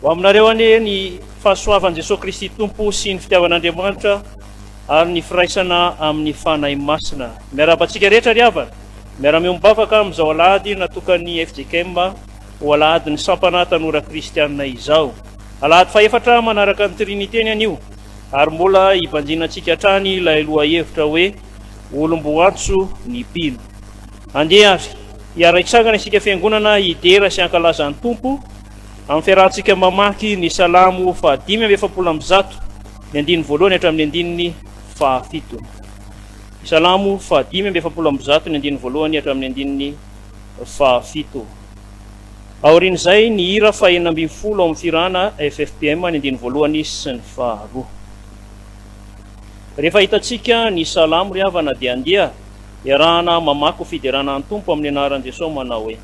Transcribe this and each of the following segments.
ho aminareo anie ny fahasoavan'i Jesosy Kristy Tompo sy ny fitiavan'Andriamanitra ary ny firaisana amin'ny fanahy masina. Miarabantsika rehetra ry havana, miara-miombavaka amin'izao alahady natokany FJKM ho alahady ny Sampana Tanora Kristianina izao. Alahady faefatra manaraka ny Triniteny anio, ary mbola hibanjinantsika hatrany ilay lohahevitra hoe Olomboantsi ny Mpino. Andeha ary hiara-itsangana isika fiangonana hidera sy hankalazan'ny Tompo amin'ny fiarahantsika mamaky ny salamo fa 5:100 ny andiny voalohany hatramin'ny andininy fahafito. Salamo fa 5:100 ny andiny voalohany hatramin'ny andininy fahafito. Aorian'izay ny hira fa 420 amin'ny firana FFPM ny andiny voalohany sy ny faharoa. Rehefa hitantsika ny salamo ry havana dia andeha iarahana mamaky fiderana ny Tompo amin'ny anaran'i Jesosy manao hoe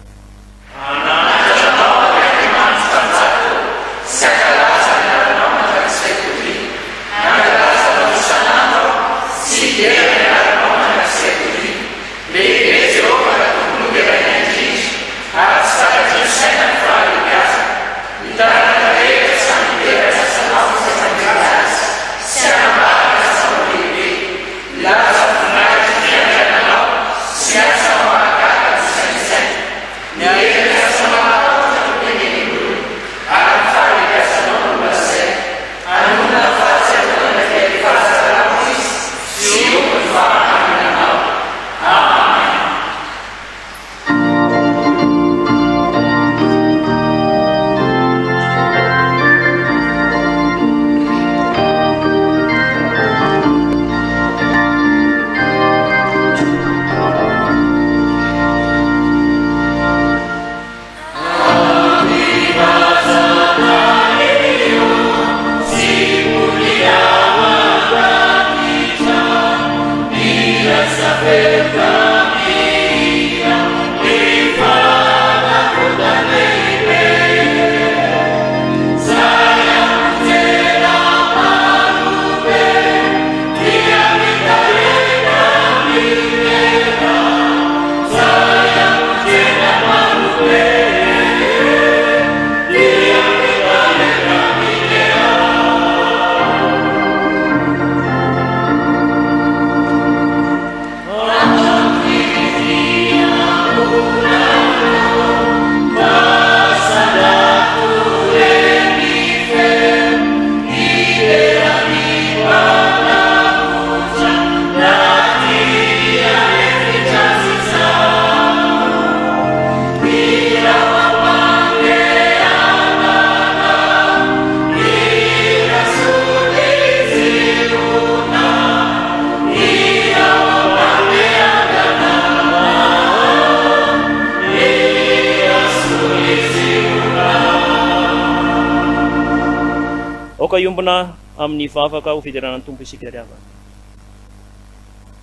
iombona amin'ny vavaka ho fideranan'ny Tompo isika ry havana.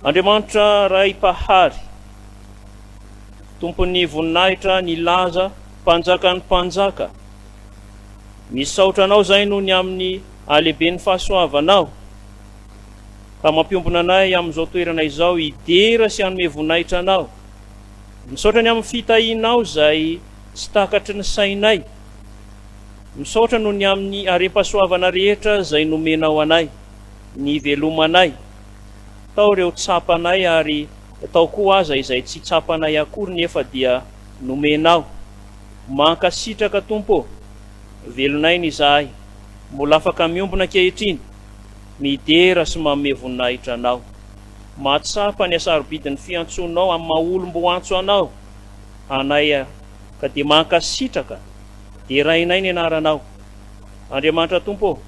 Andriamanitra ray pahary, Tompon'ny voninahitra ny laza, mpanjaka ny mpanjaka, misaotra anao zay no ny amin'ny alehibe ny fahasoavanao ka mampiombona anay amin'izao toerana izao hidera sy hanome voninahitra anao. Misaotra ny amin'ny fitahinao zay tsy takatry ny sainay, misaotra no ny amin'ny arem-pahasoavana rehetra zay nomenao anay, ny velomanay. Tao reo tsapanay ary tao koa aza izay tsy tsapanay akory nefa dia nomenao. Mankasitraka Tompo, velonay ny zahay, mbola afaka miombona ankehitriny, midera sy manome voninahitra anao. Mahatsapa ny asarobidin'ny fiantsonao amin'ny maha-olomboantso anao, anay ka dia mankasitraka dia rainay ny anaranao. Andriamanitra Tompo,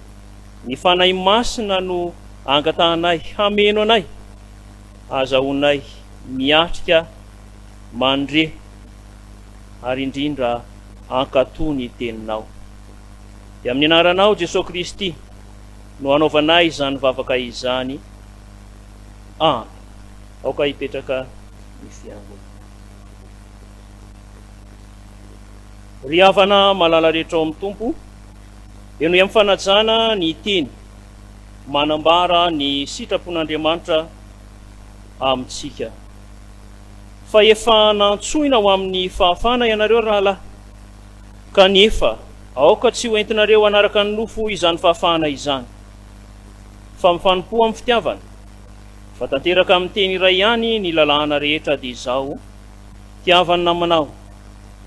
ny fanahy masina no angatahanay, hameno anay, azahoanay miatrika mandre ary indrindra ankatoa ny teninao. Dia amin'ny anaranao Jesosy Kristy no anaovanay izany vavaka izany. Aoka hipetraka ny fiangonana. Ry havana malala rehetra ao amin'ny Tompo, eo no amfanajana ny teny manambara ny sitrapon'Andriamanitra amintsika. Fa efa nantsoina ho amin'ny fahafana ianareo rahalahy, kanefa aoka tsy hoentinareo anaraka ny nofo izany fahafahana izany, fa mifanompoa amin'ny fitiavana, fa tanteraka amin'ny teny iray ihany ny lalàna rehetra dia izao: tiavany namanao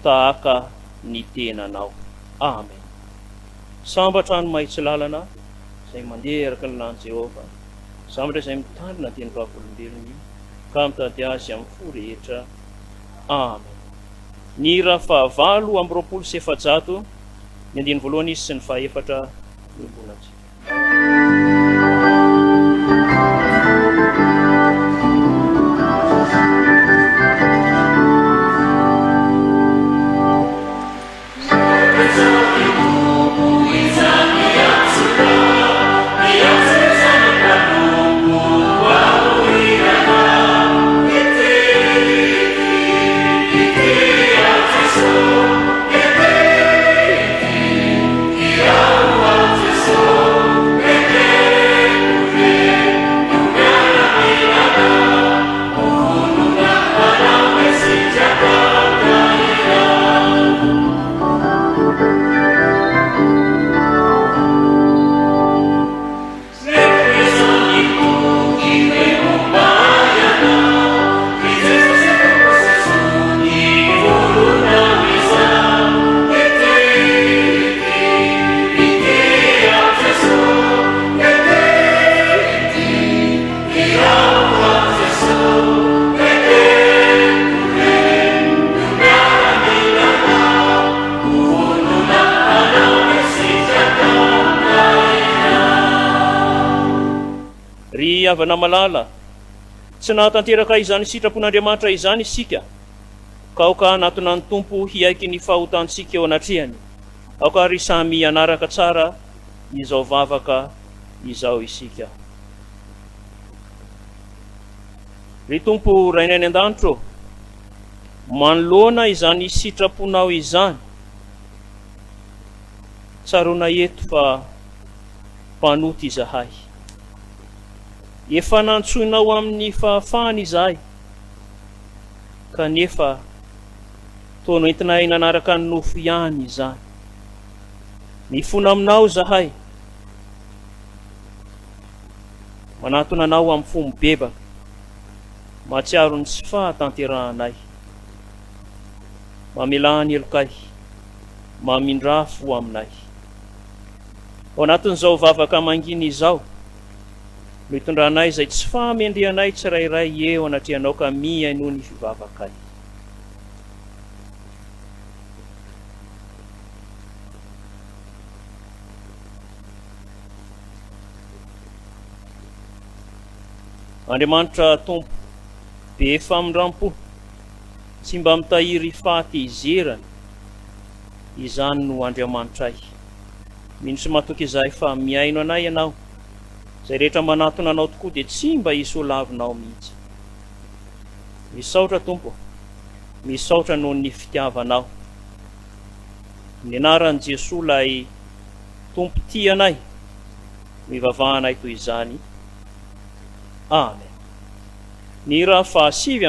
tahaka ny tenanao. Amen. Sambatra ny mahitsy lalana izay mandeha araka ny lalan'i Jehova, sambatra izay mitandrina teny vavolombelony ka mitady azy amin'ny fo rehetra. Amen. Ny hira fahavalo amby roapolo sy efajato, ny andiny voalohany izy sy ny fahaefatra niombonantsika. Havana malala, tsy nahatanteraka izany sitrapon'Andriamanitra izany isika, ka aoka anatona ny Tompo hiaiky ny fahotantsika eo anatrehany, aoka ry samy anaraka tsara izao vavaka izao isika. Ry Tompo rainay any an-danitro, manoloana izany sitraponao izany, tsarona eto fa mpanoty izahay. Efa nantsoinao amin'ny fahafahany izahay, kanefa toa noentinay nanaraka ny nofo ihany izany. Mifona aminao zahay, manatona anao amin'ny fomba bebaka, mahatsiaro ny tsy fahatanterahanay. Mamelany elokay, mamindrafo aminay. Ao anatin'izao vavaka manginy izao, no hitondranay izay tsy fahamendrehanay tsirairay eo anatrehanao ka mihaino ny fivavakay. Andriamanitra Tompo, be famindrampo, tsy mba mitahiry fahatezerany, izany no Andriamanitray. Mino sy matoky izahay fa mihaino anay ianao, izay rehetra manatona anao tokoa dia tsy mba hisy ho lavinao mihitsy. Misaotra Tompo, misaotra noho ny fitiavanao. Ny anaran'i Jesosy lay Tompo tia anay, mivavahanay toy izany. Amen. Ny hira fa 7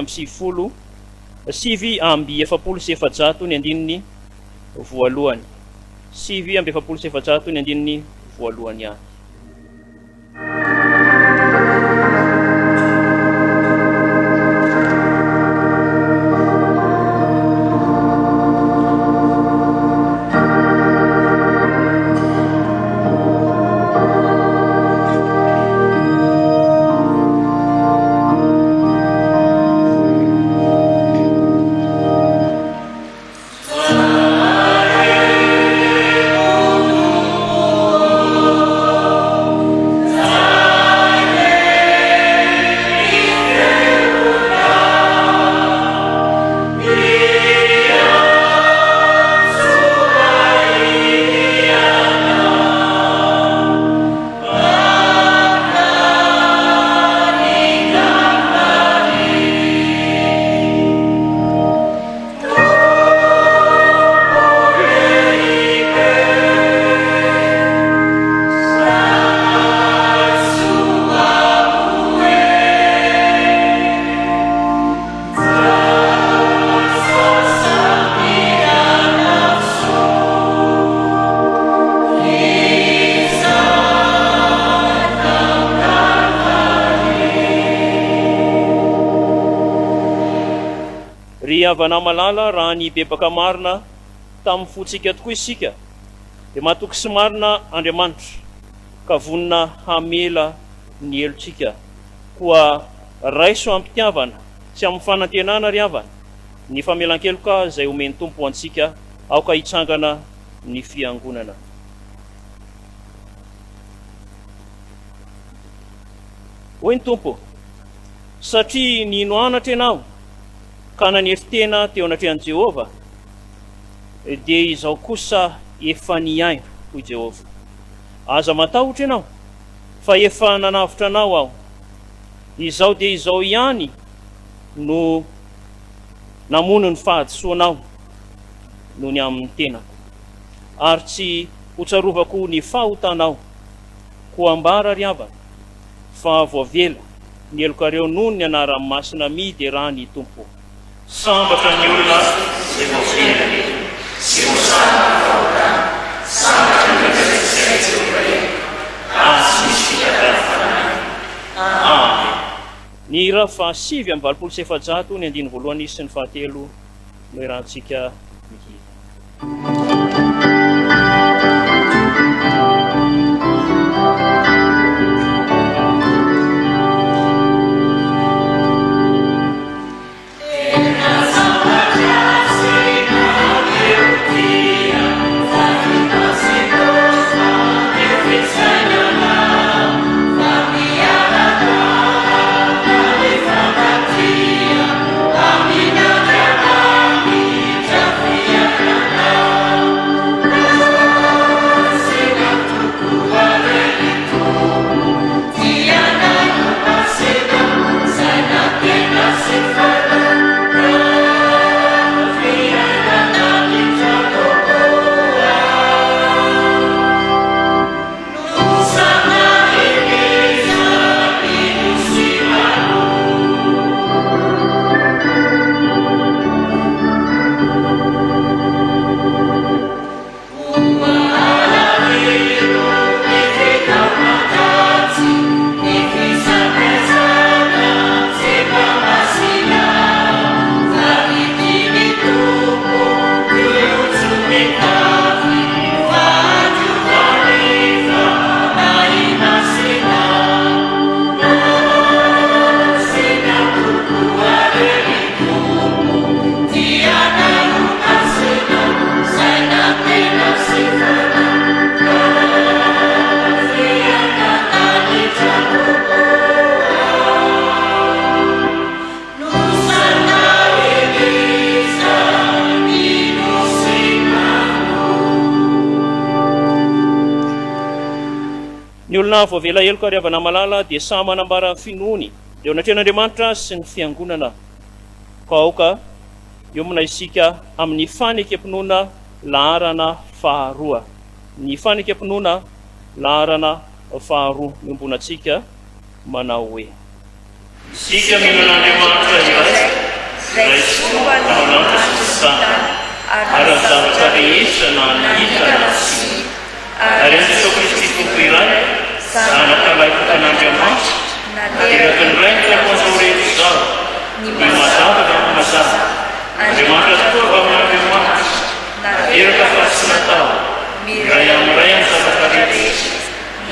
amby efapolo sy efajato ny andininy voalohany. 7 amby efapolo sy efajato ny andininy voalohany ihany. havana malala raha ny bebaka marina tamin'ny fotsika tokoa isika dia mahatoky sy marina Andriamanitra ka vonina hamela ny helotsika koa raiso ampitiavana sy amin'ny fanantenana ry havana ny famelan-keloka izay omeny tompo antsika aoka hitsangana ny fiangonana. Hoy ny tompo, satria nino anatra ianao ka nanefitena teo anatrehan'i Jehova dia izao kosa efa niaino hoy Jehova. Aza matahotra ianao fa efa nanavitra anao aho. Izao dia izao ihany no namono ny fahadisoanao no ny amin'ny tenako, ary tsy hotsarovako ny fahotanao ko ambara ry havana fa voavela ny elokareo noho ny anaran'ny masina midy raha ny tompo. Sambatra ny olona izay voavela sy voasaraka fahotana, sambatra ny resaresaky Jehova sy misy fikatarafana. Amen. Ny ra fa 7:700 ny 9 sy ny 7 no irantsika mihira. Voavela heloka ry havana malala dia samy manambara finoany dia anatrehan'Andriamanitra sy ny fiangonana ka aoka iomina isika amin'ny fanekempinoana laharana faharoa. Ny fanekempinoana laharana faharoa miombonantsika manao hoe: isika minan'Andriamanitra iray izay fomba naonatra sy santa ary ny zavatra rehetra na ny hita na sy ary ny Jésus-Christ tompo iray Zanak'Alay fotan'Andriamanitra nateraky ny ray ny lamoanao rehetra izao ny mazava ka ny mazava Andriamanitra tokoa va amin'Andriamanitra nateraka fa tsy natao miray amin'ray amin'ny zavatra rehetra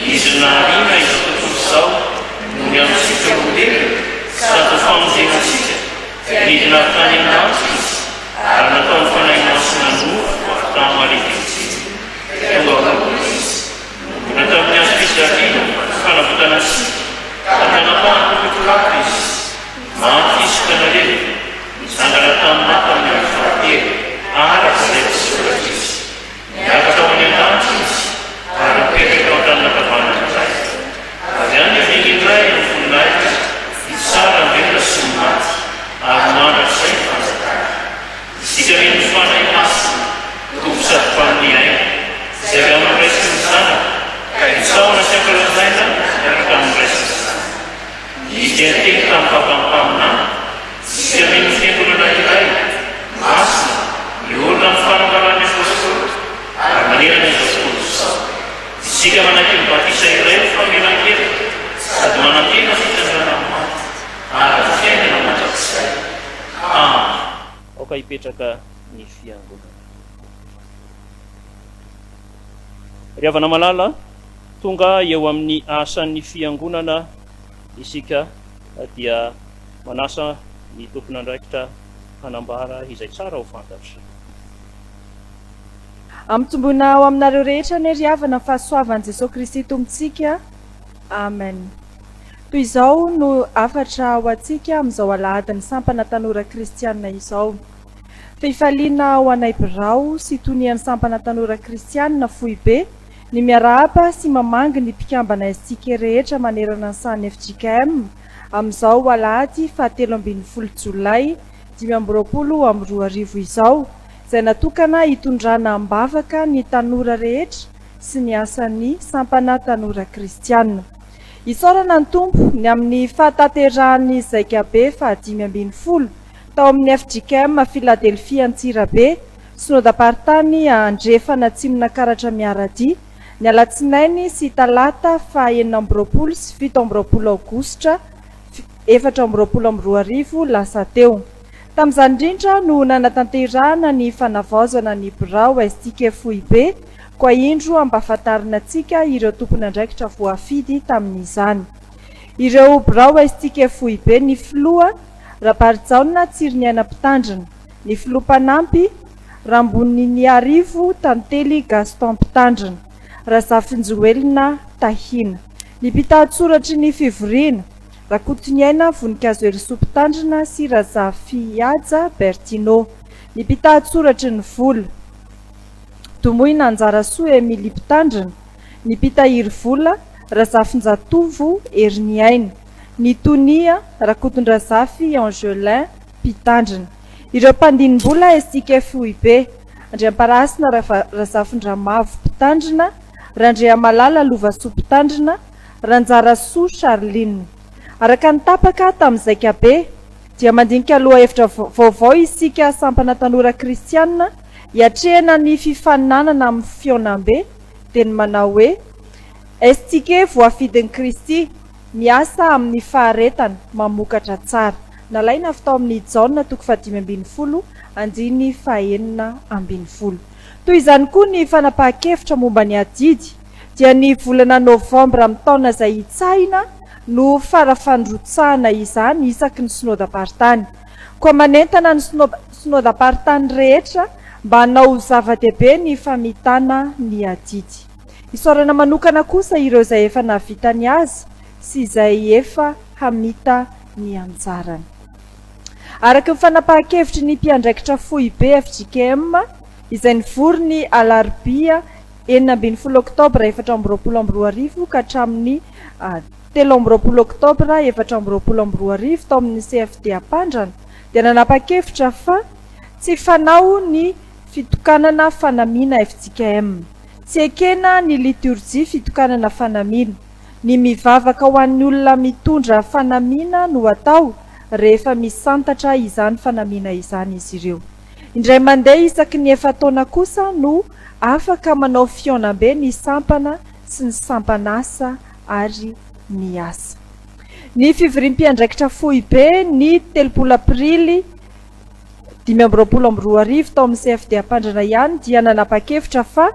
izy nahariana izao tontolo izao noho ny amintsika olombelona sady famonjenantsika midina tany an-danitra izy ary natao ny fanahy masina nofo tamin'ny maretintsika tonga hoy izy natao amin'ny azo fizarina fanavotana antsika ka tanapahana mikolato izy mampifisika nareo mitsangana tamin'ny tamin'ny amin'ny fahatelo araka izay fisoratra izy miakatra ao any an-danitra izy ary mipetraka ao an-tanana kavanana iray avy any aviny indray ny voninahitra itsara velona sy ny maty ary manatra izay fanjakana isika mino fanahy masina tompo sady mpamin'ny aina izay amin'ny resaka ny zanaka ka itsaona sy ankalazaina miaraka amin'ny resaka itenteny tamin'ny fampampaminana isika mino fiangonana iray masina miolona amin'ny fanambarany apôstôly ary manerana izao tontolo izao isika manaky ny batisa iray ny famelan-kely sady manantena fitandrana maty ary fiainana mandrakizay. Amen. Oka afaka hipetraka ny fiangonana. Ry havana malala, tonga eo amin'ny asan'ny fiangonana isika dia manasa ny tompon'andraikitra hanambara izay tsara ho fantatra. Amitombona ao aminareo rehetra ny ry havana fahasoavan'i Jesosy Tompontsika. Amen. Toy izao no afatra ho antsika amin'izao alahady ny sampana tanora kristianina izao. Fifaliana ho anay birao sy tonian'ny sampana tanora kristianina fohy be ny miarahaba sy mamangy ny mpikambana isika rehetra manerana ny sany FJKM amin'izao alahady 17 Jolay 2022 izao, izay natokana hitondrana ambavaka ny tanora rehetra sy ny asan'ny sampana tanora kristianina. Isaorana ny tompo ny amin'ny fahataterahany 𝙗𝙗 520 tao amin'ny FJKM Philadelphia Antsirabe, synodam-paritany andrefana atsimona karatra miarady ny alatsinainy sy talata 29 sy 17 Aogositra 2022 lasa teo. Tamin'izany indrindra no nanatanterahana ny fanavaozana ny birao FTV-AFiFaB koa indro ampahafantarina antsika ireo tompon'andraikitra voafidy tamin'izany. Ireo birao FTV-AFiFaB ny filoha Raparijaona Tsiriniana Mpitandrina, ny filoha mpanampy Rambonin'ny Arivo Tantely Gaston Mpitandrina, Razafinjoelina Tahina, ny mpitahantsoratry ny fivoriana Rakotoniaina Voninkazo Erisoa Mpitandrina sy 𝙗𝙗𝙑𝙗𝙗𝙗, ny mpitahantsoratry ny vola Tomoina Anjarasoa Emily Mpitandrina, ny mpitahiry vola Razafinjatovo Eriniaina, ny Tonia Rakotondrazafy Angelin Mpitandrina. Ireo mpandimbola FJKM-FiFaB Andriamparasina Razafindramavo Mpitandrina, Randriamalala Lovasoa Mpitandrina, Ranjarasoa Charline. Araka ny tapaka tamin'ny 𝙗𝙗 dia mandinika aloha hevitra vaovao isika sampana tanora kristianina hiatrehana ny fifaninanana amin'ny Fanompoampivavahana dia ny manao hoe estika voafidin'i Kristy miasa amin'ny faharetana mamokatra tsara. Nalaina avy tao amin'ny Jaona 5:2-9:20. Toy izany koa ny fanapahan-kevitra momba ny adidy dia ny volana Novambra amin'ny taona izay hitsahina no farafandrotsahana izany isaky ny synodam-paritany. Koa manentana ny synodam-paritany rehetra mba hanao zava-dehibe ny famitana ny adidy. Isaorana manokana kosa ireo izay efa nahavitany azy sy izay efa hamita ny anjarany. Araka ny fanapahan-kevitry ny mpiandraikitra fohy be FJKM izay nivory ny Alarobia 19 Oktobra 2022 ka hatramin'ny 13 Oktobra 2022 tao amin'ny CFD Ampandrana dia nanapa-kevitra fa tsy fanao ny fitokanana fanamiana FJKM, tsy ekena ny liturjia fitokanana fanamiana, ny mivavaka ho an'ny olona mitondra fanamiana no atao rehefa misantatra izany fanamiana izany izy ireo. Indray mandeha isaky ny efa taona kosa no afaka manao fihaonam-be ny sampana sy ny sampanasa ary ny asa. Ny fivoriam-piandraikitra fohy be ny 3 Aprily 2022 tao amin'ny CFD Ampandrana ihany dia nanapa-kevitra fa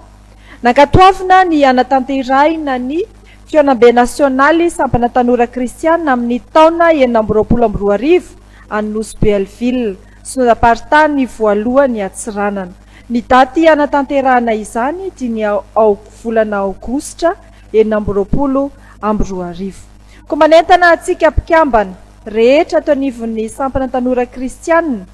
nankatoavina ny anatanterahina ny fihaonam-be nasionaly sampana tanora kristianina amin'ny taona 2022 any Nosy Belleville, synodam-paritany voalohany atsiranana. Ny daty anatanterahana izany dia ny volana Aogositra 2022. Koa manentana antsika mpikambana rehetra tao anivon'ny sampana tanora kristianina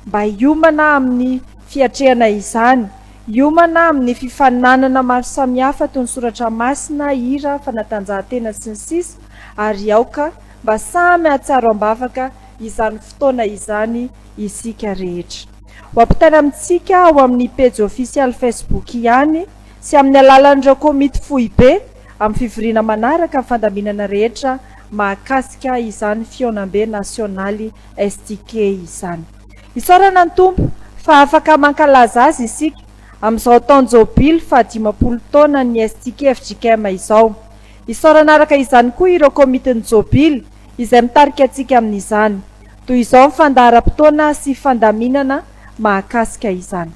mba hiomana amin'ny fiatrehana izany, hiomana amin'ny fifaninanana maro samihafa toy ny soratra masina, hira, fanatanjahantena sy ny sisa, ary aoka mba samy hatsiaro ambavaka izany fotoana izany isika rehetra. Ho ampitana amintsika ao amin'ny page officiel Facebook ihany sy amin'ny alalan'ireo komity fohy be amin'ny fivoriana manaraka amin'ny fandaminana rehetra mahakasika izany fihaonam-be nasionaly STK izany. Isaorana ny tompo fa afaka mankalaza azy isika amin'izao taon-jobily fa 15 taona ny STK FJKM izao. Isaorana araka izany koa ireo komitiny jobily izay mitarika antsika amin'izany. Toy izao ny fandaharam-potoana sy fandaminana mahakasika izany.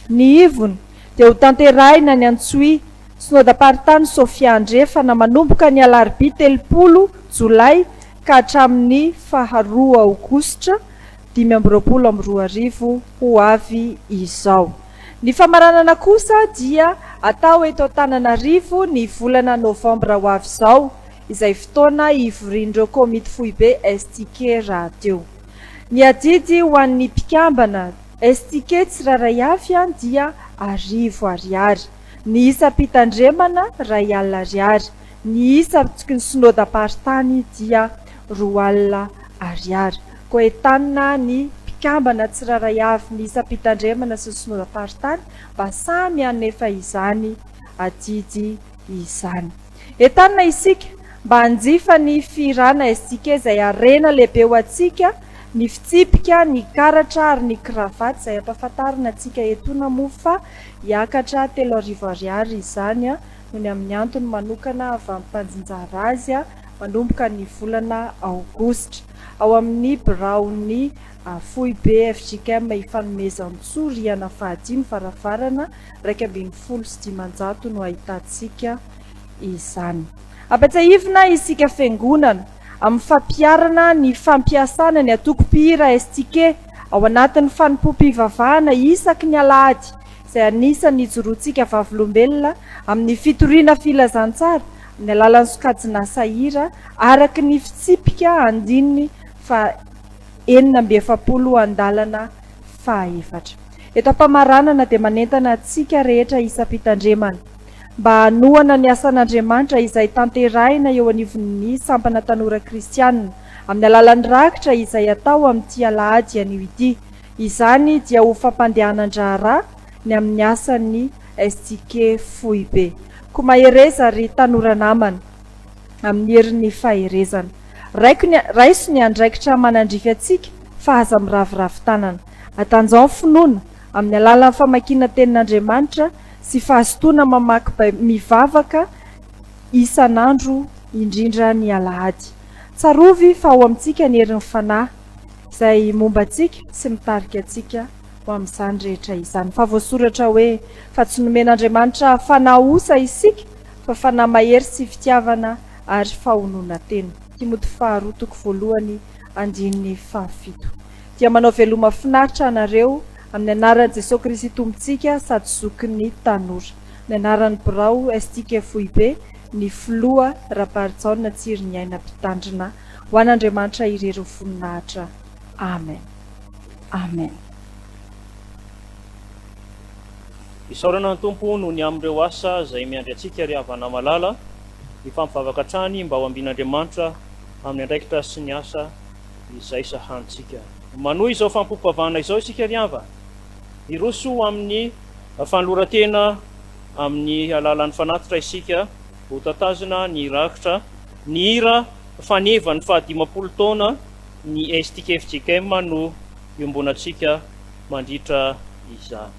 Ny ivony dia ho tanterahina ny Antsoy synodam-paritany Sofia Andrefana manomboka ny Alarobia 30 Jolay ka hatramin'ny 2 Aogositra 2022 ho avy izao. Ny famaranana kosa dia atao eto Antananarivo ny volana Novambra ho avy izao, izay fotoana ivorian'ireo komity FTV STK raha teo. Ny adidy ho an'ny mpikambana STK tsirairay avy dia 1000 ariary, ny isa mpitandremana 2 alina ariary, ny isa synodam-paritany dia 2 alina ariary. Koa entanina ny mpikambana tsirairay avy, ny isa mpitandremana sy synodam-paritany mba samy hanefa izany adidy izany. Entanina isika mba hanjifa ny firana STK izay arena lehibe ho antsika, ny fitsipika, ny karatra ary ny kravaty izay ampahafantarina antsika etona moa fa hiakatra 3000 ariary izany noho ny amin'ny antony manokana avy amin'ny mpanjinjara azy manomboka ny volana Aogositra ao amin'ny biraon'ny FTV FJKM ifanomezan-tsoa rihana fahadimy varavarana 120 no ahitantsika izany. Ampatsahivina isika fiangonana amin'ny fampiarana ny fampiasana ny atoko-pihira STK ao anatin'ny Fanompoampivavahana isaky ny Alahady izay anisan'ny joroantsika vavolombelona amin'ny fitoriana filazantsara ny alalan'ny sokajina sahira araky ny fitsipika andininy 470 andalana 4. Eto am-pamaranana dia manentana antsika rehetra isa mpitandremana mba hanoana ny asan'Andriamanitra izay tanterahina eo anivon'ny Sampana Tanora Kristianina amin'ny alalan'ny rakitra izay atao amin'ity Alahady anio ity. Izany dia ho fampandehanan-draharaha ny amin'ny asan'ny STK FTV. Koa mahereza ry tanora namana amin'ny herin'ny faherezana. Raiso ny andraikitra manandrify atsika fa aza miravoravo tanana. Atanjao finoana amin'ny alalan'ny famakiana tenin'Andriamanitra sy fahasotoana mamaky mivavaka isan'andro indrindra ny Alahady. Tsarovy fa ao amintsika ny herin'ny fanahy izay momba antsika sy mitarika antsika ho amin'izany rehetra izany. Fa voasoratra hoe fa tsy nomen'Andriamanitra fanahy osa isika fa fanahy mahery sy fitiavana ary fahonoana tena. Timoty 2:1-7. Dia manao veloma finaritra anareo amin'ny anaran'i Jesosy Kristy Tompontsika sady zokin'ny Tanora. Ny anaran'ny birao STK FTV ny filoha Raparitsaona tsiry ny aina mpitandrina ho an'Andriamanitra irery voninahitra. Amen. Amen. Isaorana ny tompo noho ny amin'ireo asa izay miandry antsika ry havana malala, ny fampivavaka hatrany mba ho ambin'Andriamanitra amin'ny andraikitra sy ny asa izay sahantsika. Manohy izao fampiompivavahana izao isika ry hava, hiroso amin'ny fanolorantena amin'ny alalan'ny fanatitra isika ho tatazana ny rakitra ny hira faneva ny 50 taona ny STK FJKM no iombonantsika mandritra izany.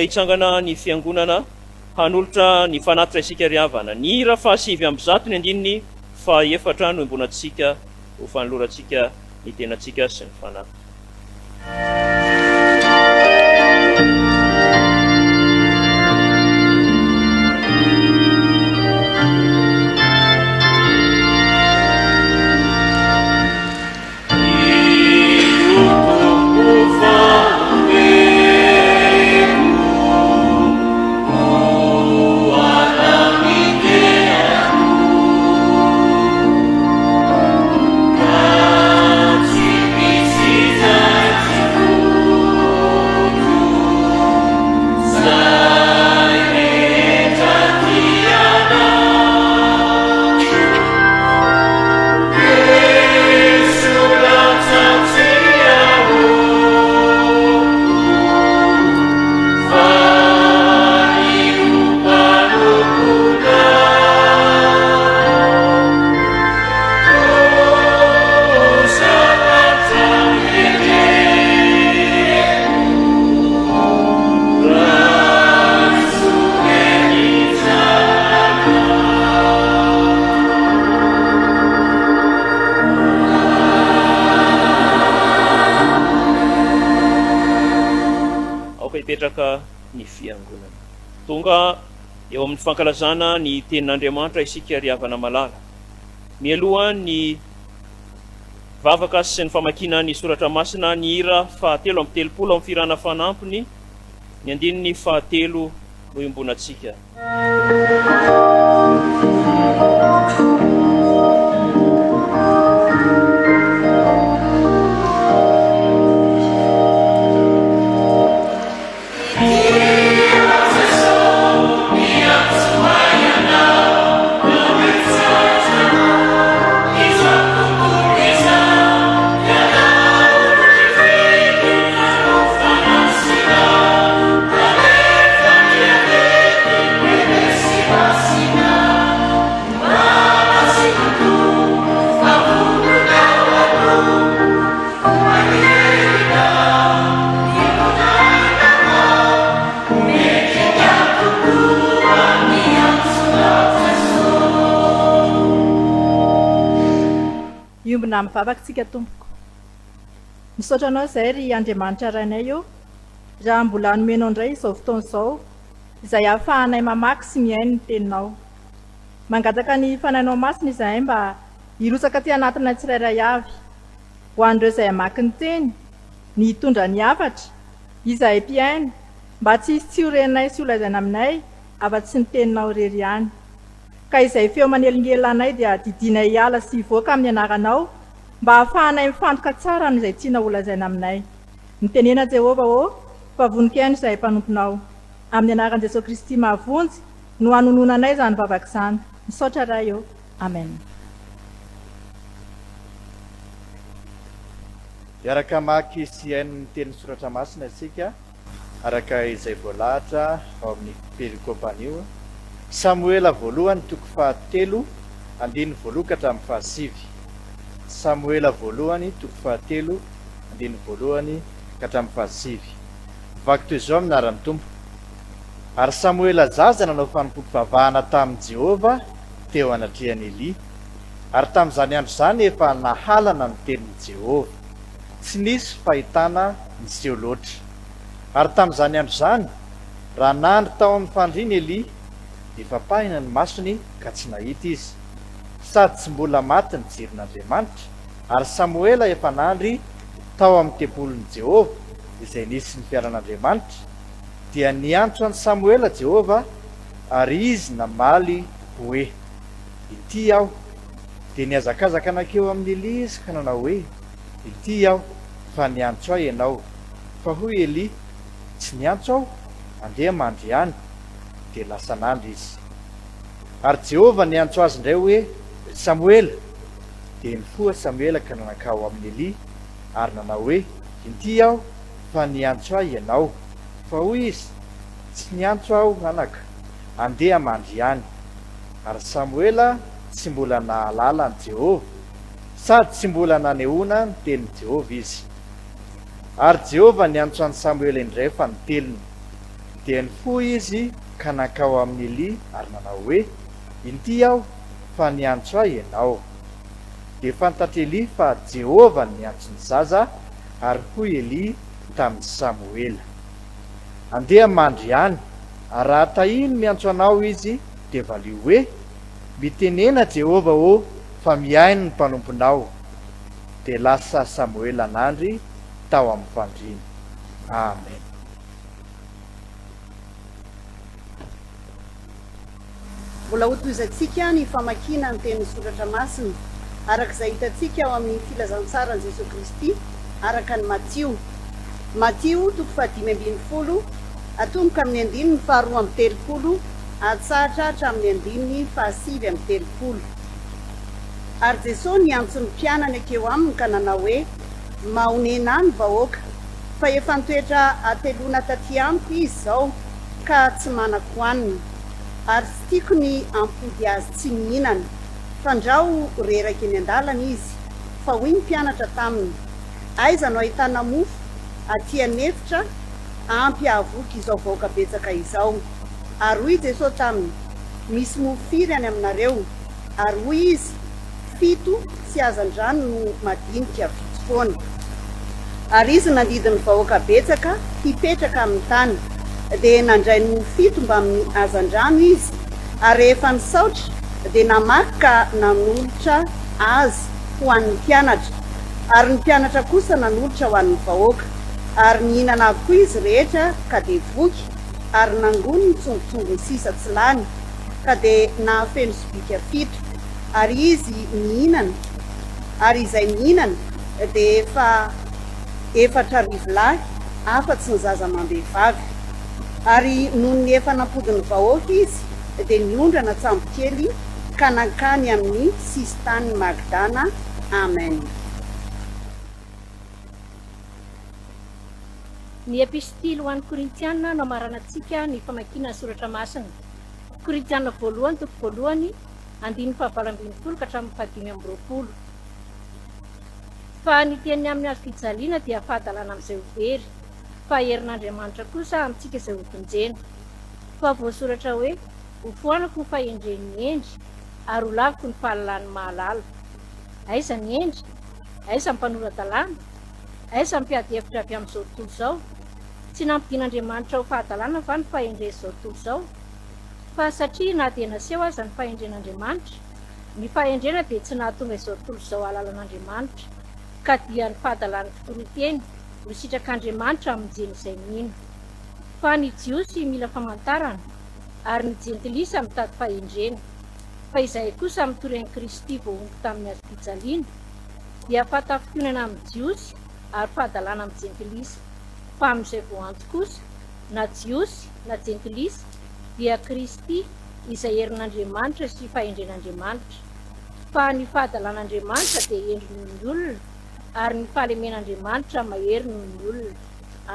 Hitsangana ny fiangonana hanolotra ny fanatitra isika riavana ny hira fa 700 ny andininy fa 4 no imbonatsika ho fanolorantsika ny tenatsika sy ny fanahy. Ny fiangonana tonga eo amin'ny fankalazana ny tenin'Andriamanitra isika riavana malala. Mialoha ny vavaka sy ny famakina ny soratra masina ny hira 730 amin'ny firana fanampiny ny andininy 3 no imbonatsika. Iombona mivavakantsika tompoko. Misaotra anao izay ry Andriamanitra rainay io raha mbola nomenao indray izao fotoana izao izay ahafahanay mamaky sy miaino ny teninao. Mangataka ny fanainao masina izahay mba hirotsaka aty anatinay tsirairay avy ho an'ireo izay hamaky ny teny, ny hitondra ny hafatra, izahay mpiaino mba tsy hisy tsiorenay sy olazaina aminay afa-tsy ny teninao irery ihany. Ka izay feo manelingelanay dia didinay hiala sy hivoaka amin'ny anaranao mba hahafahanay mifantoka tsara amin'izay tiana olazaina aminay. Mitenena Jehova fa voninkaino izay mpanomponao. Amin'ny anaran'i Jesosy mahavonjy no hanononanay izany vavaka izany. Misaotra raha eo. Amen. Miaraka maky sy haino ny teny soratra masina isika araka izay voalahatra ao amin'ny perikopanio. Samuela voalohany toko 7 andiny voalokatra amin'ny 7. Samuela voalohany toko 7 andiny voalohany katramin'ny 7. Vaky toy izao minaran'ny Tompo. Ary Samuela zaza nanao fanompom-pivavahana tamin'i Jehova teo anatrehan'i Eli. Ary tamin'izany andro izany efa nahalana ny tenin'i Jehova, tsy nisy fahitana niseho loatra. Ary tamin'izany andro izany, raha nandry tao amin'ny fandriana Elia, efa pahina ny masony ka tsy nahita izy, sady tsy mbola maty ny jerin'Andriamanitra. Ary Samoela efa nandry tao amin'ny tempolon'i Jehova izay nisy ny fiaran'Andriamanitra, dia niantso an'i Samoela Jehova, ary izy namaly hoe, ity aho. Dia niazakazaka nakeo amin'ny Elia izy ka nanao hoe, ity aho, fa niantso ahy ianao. Fa hoy Elia, tsy niantso aho, andeha mandry ihany. Dia lasa nandry izy. Ary Jehova niantso azy indray hoe, Samoela. Dia nifoha Samoela ka nanakao amin'ny Elia ary nanao hoe, ity aho, fa niantso ahy ianao. Fa hoy izy, tsy niantso aho anaka, andeha mandry ihany. Ary Samoela tsy mbola nahalala ny Jehova, sady tsy mbola nanehoana ny tenin'i Jehova izy. Ary Jehova niantso an'i Samoela indray fa niteliny. Dia nifoha izy ka nakao amin'ny Elia ary nanao hoe, ity aho, fa niantso ahy ianao. Dia fantatr' Elia fa Jehova niantso ny zaza, ary hoy Elia tamin'i Samoela, andeha mandry ihany. Ary raha tahiny miantso anao izy, dia valio hoe, mitenena Jehova ô, fa miaino ny mpanomponao. Dia lasa Samoela nandry tao amin'ny fandriana. Amen. Mbola hotoizantsika ny famakiana ny tenin'ny soratra masina arak'izay hitantsika ao amin'ny filazantsarany Jésus-Christ araka ny Matio toko fahadimy ambin'ny folo atomboka amin'ny andininy faharoa amby telopolo atsahatra hatramin'ny andininy fahasivy amby telopolo. Ary Jesosy niantso ny mpianany akeo aminy ka nanao hoe, mahonena ny vahoaka, fa efa nitoetra atelona taty amiko izy zao ka tsy manako hanina. Ary tsy tiako ny ampody azy tsy mihinana, fandrao reraka eny an-dalana izy. Fa hoy ny mpianatra taminy, aiza no ahitana mofo aty anefitra ampy ahavoky izao vahoaka betsaka izao. Ary hoy Jesosy taminy, misy mofo firy any aminareo? Ary hoy izy, 7 sy azan-drano no madinika 7 foana. Ary izy nandidiny vahoaka betsaka hipetraka amin'ny tany, dia nandray ny mofo 7 mba amin'ny azan-drano izy. Ary rehefa nisaotra dia namaky ka nanolotra azy ho an'ny mpianatra, ary ny mpianatra kosa nanolotra ho an'ny vahoaka. Ary nihinana avokoa izy rehetra ka dia voky, ary nangony ny tsongotsongony sisa tsy lany, ka dia nahafeno sobika 7. Ary izy mihinana, ary izay mihinana dia efa 4 rivolahy, afa-tsy ny zaza amam-behivavy. Ary noho ny efa nampodiny vahoaka izy dia niondrana tsambokely ka nankany amin'ny sisitany Magdana. Amen. Ny epistily ho an'ny Korintiana no amaranantsika ny famakiana ny soratra masina. Korintiana voalohany toko voalohany andininy fahavalo ambin'ny folo ka hatramin'ny fahadimy amby roapolo. Fa ny teny amin'ny azo fijaliana dia fahadalana amin'izay ho very, fa herin'Andriamanitra kosa amintsika izay ho tonjena. Fa voasoratra hoe, ho foanako ny fahendren'ny endry, ary ho laviko ny fahalalany mahalala. Aiza ny endry? Aiza ny mpanorandalàna? Aiza ny mpiady hevitra avy amin'izao tontolo izao? Tsy nampidin'Andriamanitra ho fahadalàna va ny fahendren'izao tontolo izao? Fa satria na dia naseho aza ny fahendren'Andriamanitra, ny fahendrena dia tsy nahatonga izao tontolo izao halalan'Andriamanitra, ka dia ny fahadalàn'ny fitoroteny ho sitrak'Andriamanitra amin'ny jeny izay mino. Fa ny jiosy mila famantarana, ary ny jentilisa mitady fahendrena. Fa izay kosa mitory an'i Kristy voaomby tamin'ny azo fijaliana, dia fahatafitonana amin'ny jiosy ary fahadalàna amin'ny jentilisa. Fa amin'izay voanto kosa, na jiosy na jentilisa, dia Kristy izay herin'Andriamanitra sy fahendren'Andriamanitra. Fa ny fahadalàn'Andriamanitra dia endry noho ny olona, ary ny fahalemen'Andriamanitra mahery noho ny olona.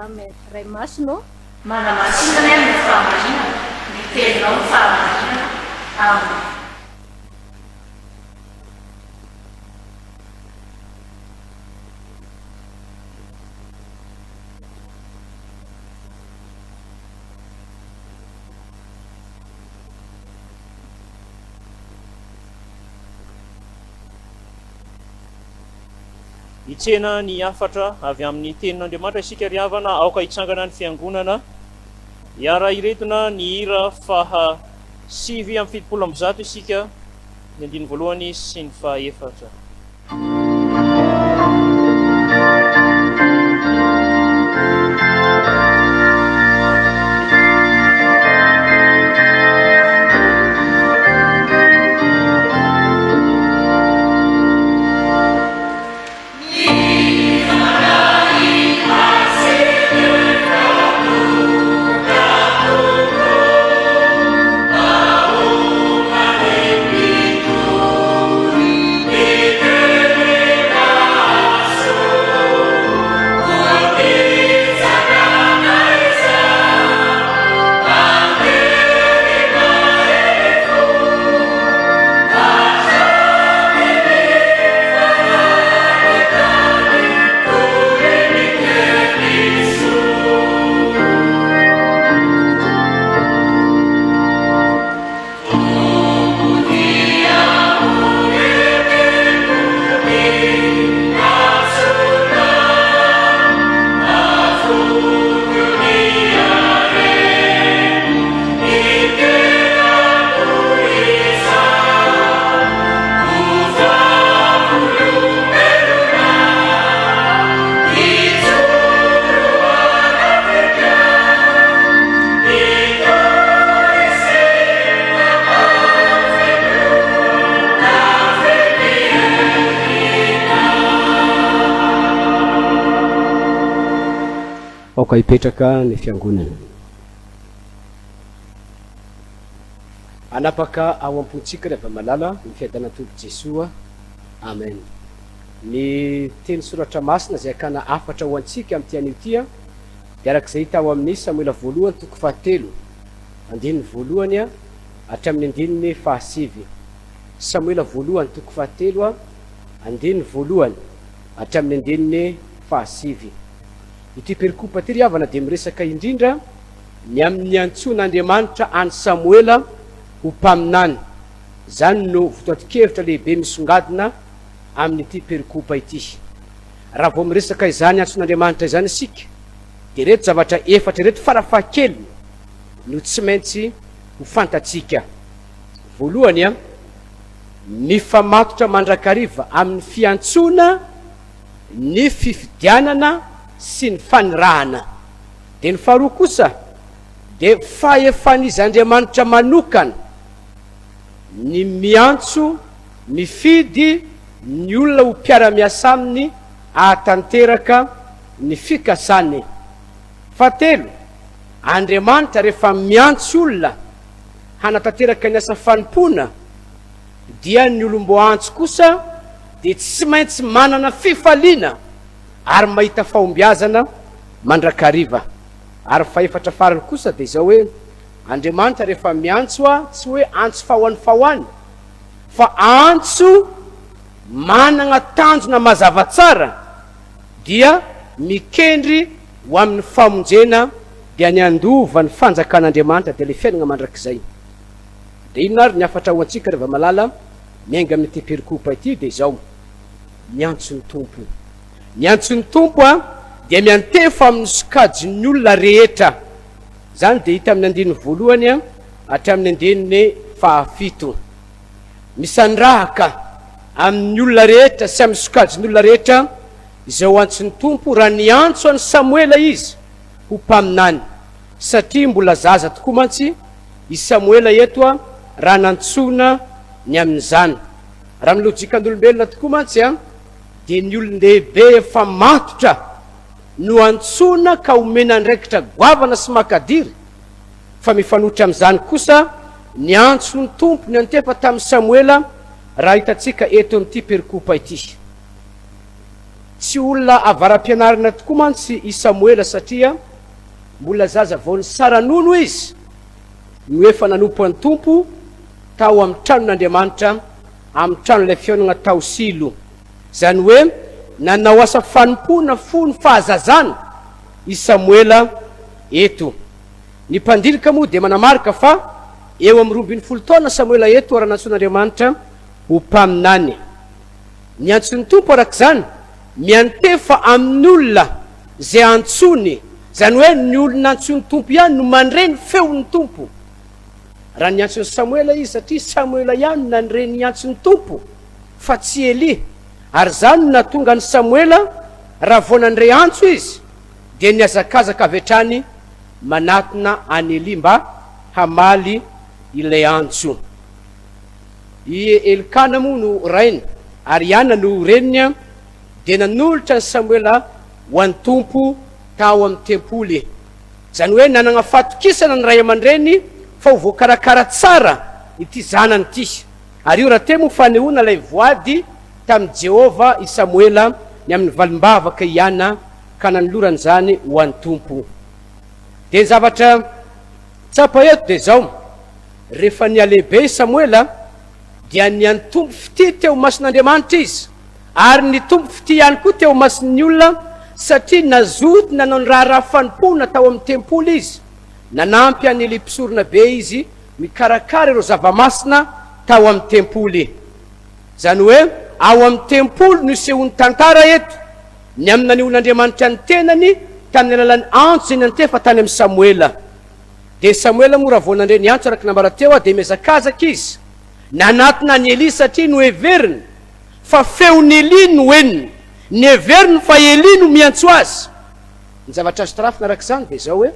Amen. Ray masino manamasingana amin'ny fahamarina, ny teninao ny fahamarina. Amen. hitsena ny afatra avy amin'ny tenin'Andriamanitra isika ry havana aoka hitsangana ny fiangonana hiara iretona ny hira faha 7 amin'ny fitopolo amby zato isika ny andiny voalohany sy ny faha 4. Aoka hipetraka ny fiangonana. Anapaka ao am-pontsika rehefa malala ny fiadanana tompo Jesoa. Amen. Ny teny soratra masina zay akana afatra ho antsika amin'ity anio tia dia arak'izay hita ao amin'ny Samuela voalohany toko fahatelo andininy voalohany hatramin'ny andininy fahasivy. Samuela voalohany toko fahatelo andininy voalohany hatramin'ny andininy fahasivy. Ity perikopa ty ry havana dia miresaka indrindra ny amin'ny antson'Andriamanitra any Samuela ho mpaminany. Zany no votoatin-kevitra lehibe misongadina amin'ity perikopa ity. Raha vao miresaka izany antson'Andriamanitra izany isika dia reto zavatra efatra reto farafahakeliny no tsy maintsy ho fantatsika. Voalohany mifamatotra mandrakariva amin'ny fiantsona, ny fifidianana sy ny fanirahana. Dia ny faharoa kosa dia fahefan'iz'Andriamanitra manokana ny miantso, mifidy ny olona ho mpiara-miasa aminy ahatanteraka ny fikasany. Fahatelo, Andriamanitra rehefa miantso olona hanatanteraka ny asa fanompona dia ny Olomboantsi kosa dia tsy maintsy manana fifaliana ary mahita fahombiazana mandrakariva. Ary faefatra farany kosa dia izao hoe Andriamanitra rehefa miantso tsy hoe antso fahoany fa antso manana tanjona mazava tsara dia mikendry ho amin'ny famonjena dia ny andova ny fanjakan'Andriamanitra dia le fiainana mandrakizay. Dia inona ary ny afatra ho antsika rehefa malala miainga amin'ity perikopa ity dia izao ny antso ny tompo. Ny antso ny tompo dia miantefa amin'ny sokajin'ny olona rehetra. Zany dia hita amin'ny andininy voalohany hatramin'ny andininy fahafito. Misandrahaka amin'ny olona rehetra sy amin'ny sokajin'ny olona rehetra izao antso ny tompo raha ny antso any Samuela izy ho mpaminany. Satria mbola zaza tokoa mantsy i Samuela eto raha nantsona ny amin'izany. Raha amin'ny lojikan'olombelona tokoa mantsy dia ny olon-dehibe efa matotra no antsona ka omena andraikitra goavana sy makadiry. Fa mifanohitra amin'izany kosa ny antso ny tompo ny antefa tamin'ny Samuela raha hitantsika eto amin'ity perikopa ity. Tsy olona avaram-pianarana tokoa mantsy i Samuela satria mbola zaza vao ny saranono izy no efa nanompo ny tompo tao amin'ny tranon'Andriamanitra, amin'ny tranon'ilay fiainana tao silo. Zany hoe nanao asa fanompona fony fahazazana i Samuela eto. Ny mpandilika moa dia manamarika fa eo amin'ny 20 taona Samuela eto raha nantson'Andriamanitra ho mpaminany. Ny antson'ny tompo arak'izany miantefa amin'ny olona zay antsony, zany hoe ny olona antsony tompo ihany no mandreny feon'ny tompo. Raha ny antsony Samuela izy satria Samuela ihany nanireny antsony tompo fa tsy Eli. Ary zany natonga ny Samuela raha vao nandre antso izy dia niazakazaka avy hatrany manatona any Eli mba hamaly ilay antso. I Elikana moa no rainy ary Iana no reniny dia nanolotra ny Samuela ho an'ny tompo tao amin'ny tempoly. Zany hoe nanana fatokisana ny ray aman-dreny fa ho voakarakara tsara ity zanany ity. Ary io raha te moa fanehoana ilay voady tamin'i Jehova i Samuela ny amin'ny valimbavaka Iana ka nanolorany zany ho an'ny tompo. Dia ny zavatra tsapa eto dia zao, rehefa nialehibe i Samuela dia ny an'ny tompo fity teo mason'Andriamanitra izy, ary ny tompo fity ihany koa teo mason'ny olona, satria nazoty nanao ny raha fanompona tao amin'ny tempoly izy. Nanampy any Eli mpisorona be izy mikarakara ireo zava-masina tao amin'ny tempoly. Zany hoe ao amin'ny tempoly no isehony tantara eto ny amin'ny nanehoan'Andriamanitra ny tenany tamin'ny alalan'ny antso izay nantefa tany amin'ny Samuela. Dia Samuela moa raha vao nandre ny antso araka nambara teo dia miazakazaka izy nanatona ny Eli satria no heveriny fa feon'ny Eli no eniny, ny heveriny fa Eli no miantso azy. Ny zavatra azo tarafina araka izany dia zao hoe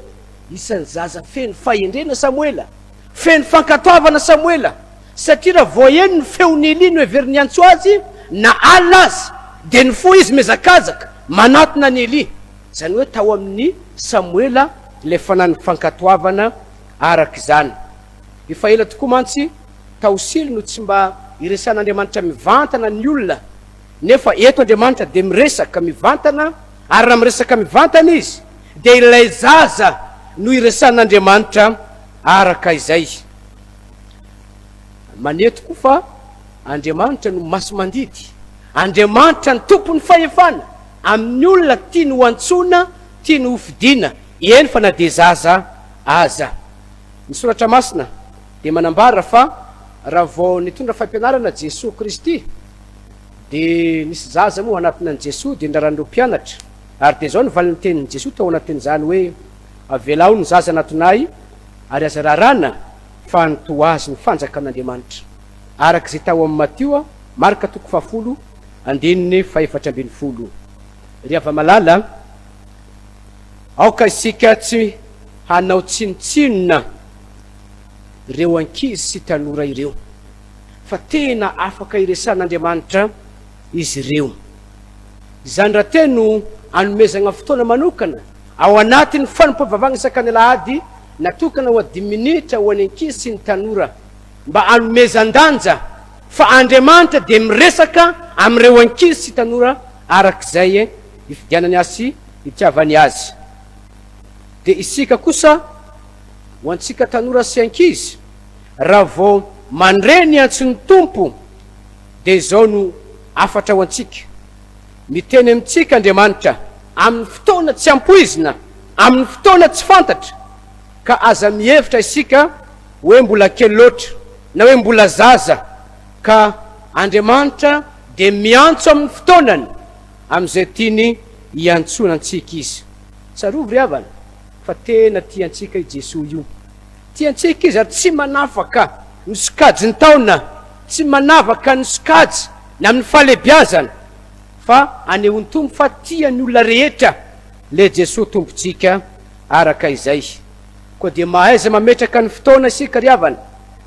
isan'ny zaza feno fahendrena Samuela, feno fankatoavana Samuela, satria raha vao eny ny feon'ny Eli no heveriny antso azy na alina azy dia ny fo izy miazakazaka manatona ny Eli. Zany hoe tao amin'ny Samuela ilay fanany fankatoavana araka izany. Efa ela tokoa mantsy taosily no tsy mba iresan'Andriamanitra mivantana ny olona, nefa eto Andriamanitra dia miresaka mivantana, ary raha miresaka mivantana izy dia ilay zaza no iresan'Andriamanitra araka izay. Maneto koa fa Andriamanitra no maso mandidy, Andriamanitra ny tompon'ny fahefana amin'ny olona tia no antsona, tia no hofidiana, eny fa na dia zaza aza. Ny soratra masina dia manambara fa raha vao nitondra fampianarana Jésus-Christ dia nisy zaza moa anatinany Jesosy dia ndraran'ireo mpianatra, ary dia zao nivaliny tenin'ny Jesosy tao anatin'izany hoe avelao ny zaza anatonay ary aza rarana fa nyto azy ny fanjakan'Andriamanitra, araka izay tao amin'ny Matio marika 10:4-20. Ry hava-malala, aoka isika tsy hanao tsinotsinona ireo ankizy sy tanora ireo, fa tena afaka iresan'Andriamanitra izy ireo. Izany raha teno anomezana fotoana manokana ao anatin'ny Fanompoampivavahana isakany Alahady natokana ho 10 minitra ho any ankizy sy ny tanora mba anomezan-danja fa Andriamanitra dia miresaka amin'ireo ankizy sy tanora arak'izay ifidianany azy itiavany azy. Dia isika kosa ho antsika tanora sy ankizy, raha vao mandreny antsony tompo dia zao no afatra ho antsika. Miteny amintsika Andriamanitra amin'ny fotoana tsy ampoizina, amin'ny fotoana tsy fantatra, ka aza mihevitra isika hoe mbola kely loatra na hoe mbola zaza, ka Andriamanitra dia miantso amin'ny fotoanany amin'izay tiany hiantsona antsika izy. Tsarovy ry havana fa tena tiantsika i Jesosy io, tiantsika izy ary tsy manafaka ny sokajy ny taona, tsy manavaka ny sokajy na amin'ny fahalebiazana, fa anehoany tompo fa tiany olona rehetra le Jesosy tompontsika araka izay. Koa dia mahaiza mametraka ny fotoana isika ry havana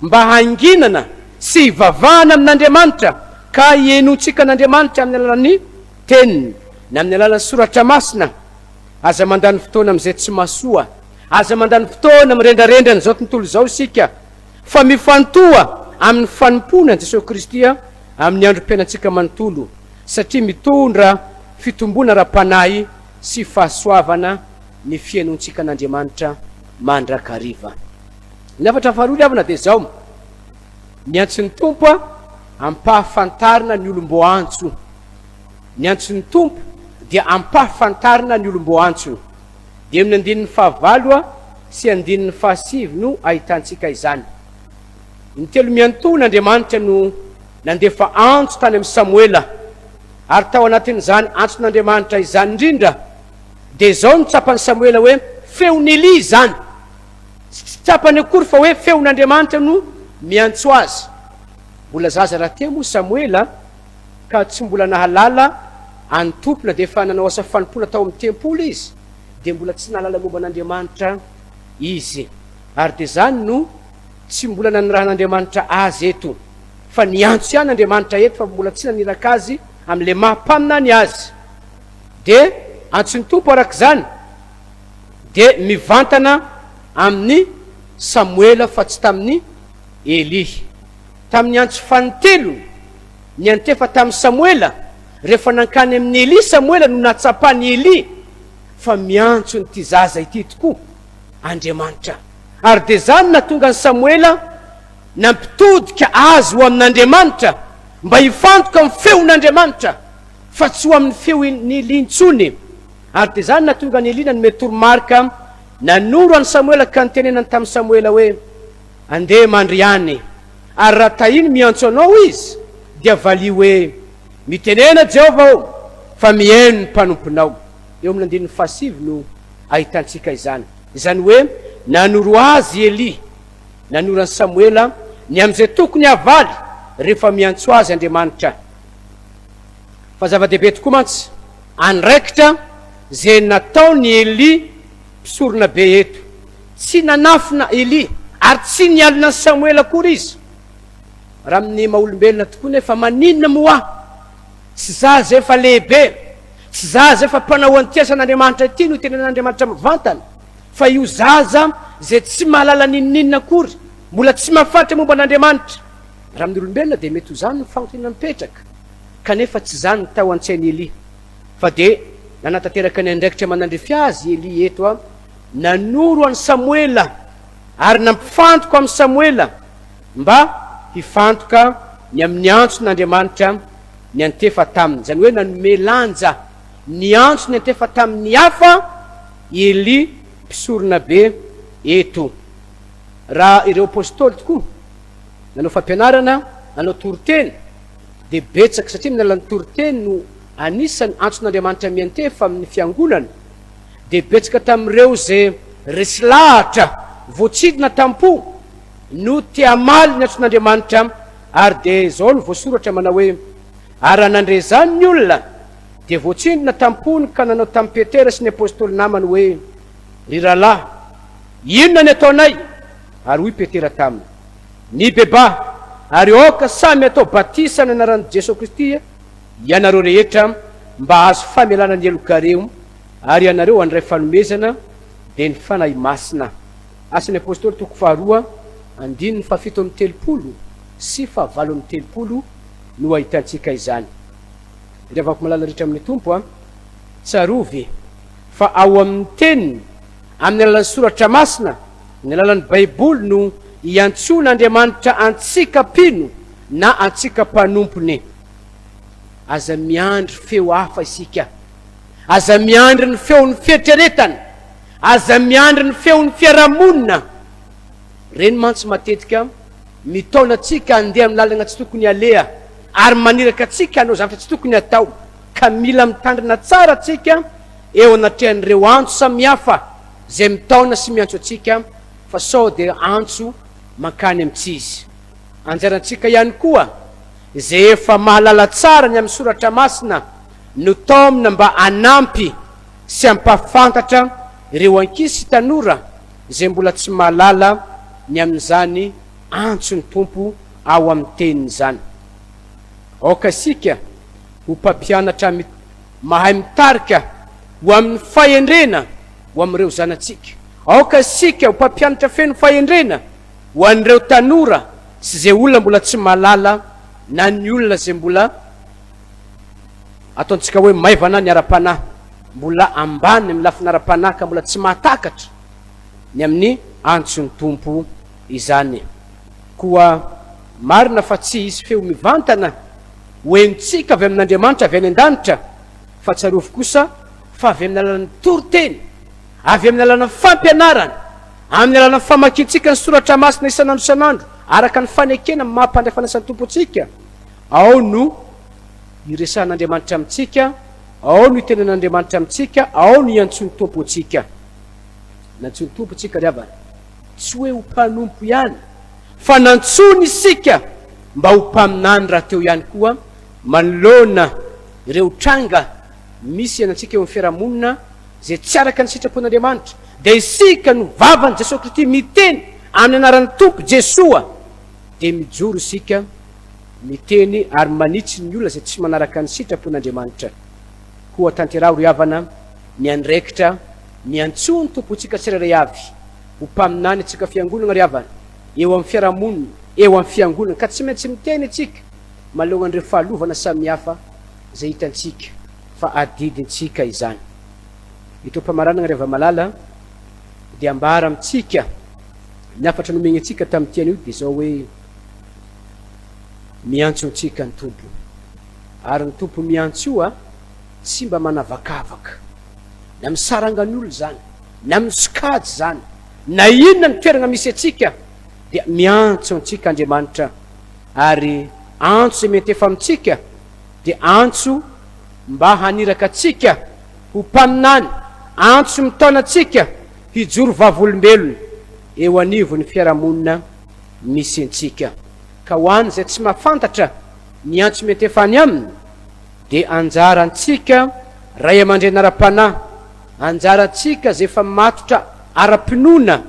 mba hanginana sy hivavahana amin'Andriamanitra, ka hienontsika an'Andriamanitra amin'ny alalan'ny teniny na amin'ny alalan'ny soratra masina. Aza mandany fotoana amin'izay tsy masoa, aza mandany fotoana mirendrarendra n'izao tontolo izao isika, fa mifantoha amin'ny fanompona Jesosy-Kristy amin'ny androm-piainantsika manontolo, satria mitondra fitombona ra-panahy sy fahasoavana ny fiainontsika an'Andriamanitra mandrakariva. Ny afatra faharoa ry havana dia zao, ny antson'ny tompo ampahafantarina ny olomboantso. Ny antson'ny tompo dia ampahafantarina ny olomboantso. Dia amin'ny 9 sy 9 no ahitantsika izany. Ny telo miantona Andriamanitra no nandefa antso tany amin'ny Samuela ary tao anatin'izany antson'Andriamanitra izany indrindra dia zao no tsapany Samuela hoe feon'ny Eli izany, tsy tsapany akory fa hoe feon'Andriamanitra no miantso azy. Mbola zaza raha te moa Samuela ka tsy mbola nahalala any tompona dia efa nanao asa fanompona tao amin'ny tempolo izy, dia mbola tsy nahalala momba an'Andriamanitra izy, ary dia zany no tsy mbola nanirahan'Andriamanitra azy eto, fa niantso ihany Andriamanitra eto fa mbola tsy naniraka azy amin'ilay mahampaminany azy. Dia antsony tompo arak'izany dia mivantana amin'ny Samuela fa tsy tamin'ny Eli. Tamin'ny antso fanotelo ny antefa tamin'ny Samuela, rehefa nankany amin'ny Eli Samuela no natsapany Eli fa miantso nyity zaza ity tokoa Andriamanitra. Ary dia zany natonga ny Samuela nampitodika azy ho amin'Andriamanitra mba hifantoka amin'ny feon'Andriamanitra fa tsy ho amin'ny feon'ny Eli intsony. Ary dia zany natonga ny Eli nanome toromarika, nanoro any Samuela ka nitenenany tamin'ny Samuela hoe andeha mandriany, ary raha tahiny miantso anao izy dia valio hoe mitenena Jehova o fa mihaino ny mpanomponao. Eo amin'ny 15 no ahitantsika izany. Izany hoe nanoro azy Eli, nanoro any Samuela ny amin'izay tokony havaly rehefa miantso azy Andriamanitra. Fa zava-dehibe tokoa mantsy andraikitra zay nataony Eli mpisorona be eto, tsy nanafina Eli ary tsy nialina ny Samuela akory izy. Raha amin'ny maha-olombelona tokoa nefa maninona moa tsy zaza efa lehibe, tsy zaza efa mpanao antiasan'Andriamanitra ity no tenen'Andriamanitra mivantana, fa io zaza zay tsy mahalala ninninona akory, mbola tsy mahafantatra momba an'Andriamanitra. Raha amin'ny olombelona dia mety ho zany ny fanontaniana mipetraka, kanefa tsy zany ny tao an-tsainy Eli. Fa dia nanatateraka ny andraikitra manandrefy azy Eli eto nanoro any Samuela ary nampifantoka amin'ny Samuela mba hifantoka ny amin'ny antson'Andriamanitra ny antefa taminy. Zany hoe nanome lanja ny antso ny antefa tamin'ny hafa Eli mpisorona be eto. Raha ireo apôstôly tokoa nanao fampianarana, nanao toroteny, dia betsaka satria amin'ny alalan'ny toroteny no anisan'ny antson'Andriamanitra miantefa amin'ny fiangonana. Dia betsaka tamin'ireo zay resy lahatra voatsidina tampo no tia maly ny antson'Andriamanitra, ary dia zao no voasoratra manao hoe ary anandre zany ny olona dia voatsindina tampony ka nanao tamin'ny Petera sy ny apôstôly namany hoe ry rahalahy, inona ny ataonay? Ary hoy Petera taminy, ny beba ary oka samy atao batisa ny anaran'i Jésus-Christ ianareo rehetra mba azo famelana ny elokareo, ary ianareo andray fanomezana dia ny fanahy masina. Asan'ny apôstôly toko 2 andininy 7:30 sy 8:30 no ahitantsika izany. Ry avako malala rehetra amin'ny tompo tsarovy fa ao amin'ny teniny, amin'ny alalan'ny soratra masina, ny alalan'ny baiboly no iantson'Andriamanitra antsika mpino na antsika mpanompony. Aza miandry feo hafa isika, aza miandry ny feon'ny fietreretana, aza miandry ny feon'ny fiarahamonina. Reny mantsy matetika mitaona atsika andeha amin'ny lalana tsy tokony aleha ary maniraka atsika hanao zavatra tsy tokony atao, ka mila mitandrina tsara atsika eo anatrehan'ireo antso samihafa zay mitaona sy miantso atsika, fa sao dia antso mankany amintsizy. Anjarantsika ihany koa zay efa mahalala tsara ny amin'ny soratra masina no taomina mba anampy sy ampafantatra ireo ankizy sy tanora zay mbola tsy mahalala ny amin'izany antsony tompo ao amin'ny teniny zany. Aoka isika ho mpampianatra mahay mitarika ho amin'ny fahendrena ho amin'ireo zanatsika. Aoka isika ho mpampianatra feno fahendrena ho an'ireo tanora sy zay olona mbola tsy mahalala na ny olona zay mbola ataontsika hoe maivana ny ara-panahy, mbola ambany amin'ny lafiny ara-panahy ka mbola tsy mahatakatra ny amin'ny antsony tompo izany. Koa marina fa tsy izy feo mivantana hoenitsika avy amin'Andriamanitra avy any an-danitra, fa tsarovy kosa fa avy amin'ny alalan'ny toroteny, avy amin'ny alalan'ny fampianarana, amin'ny alalan'ny famakiantsika ny soratra masina isanandro isanandro araka ny fanekena mampandrafanasa ny tompontsika. Ao no iresan'Andriamanitra amintsika, ao ny tenan'Andriamanitra amintsika, ao ny antsony tompo antsika. Nantsony tompo antsika ry havana, tsy hoe ho mpanompo ihany, fa nantsony isika mba ho mpaminany raha teo ihany koa, manoloana ireo tranga misy anantsika eo amin'ny fiarahamonina zay tsy araka ny sitrapon'Andriamanitra, dia isika no vavan'i Jesosy Kristy miteny amin'ny anaran'ny tompo Jesoa, dia mijoro isika miteny ary manitsy ny olona zay tsy manaraka ny sitrapon'Andriamanitra. Koa tanterao ry havana, ny andraikitra ny antsony tompontsika tsirairay avy ho mpaminany atsika fiangonana ry havana, eo amin'ny fiarahamonina, eo amin'ny fiangonana, ka tsy maintsy miteny atsika malohany fahalovana samihafa zay hitantsika fa adidintsika izany. Ito mpamaranana ry hava-malala dia ambara amintsika ny afatra nomeny atsika tamin'ny tian'io dia zao hoe miantso antsika ny tompo, ary ny tompo miantso io tsy mba manavakavaka na misarangan'olo zany na misokajy zany na inona ny toerana misy atsika, dia miantso antsika Andriamanitra, ary antso zay mety efa amintsika dia antso mba haniraka atsika ho mpaminany, antso mitaona atsika hijoro vavolombelona eo anivon'ny fiarahamonina misy antsika. Ka ho any zay tsy mahafantatra ny antso mety efa any aminy, dia anjarantsika ray aman-dreny ara-panahy, anjarantsika zay efa matotra ara-pinoana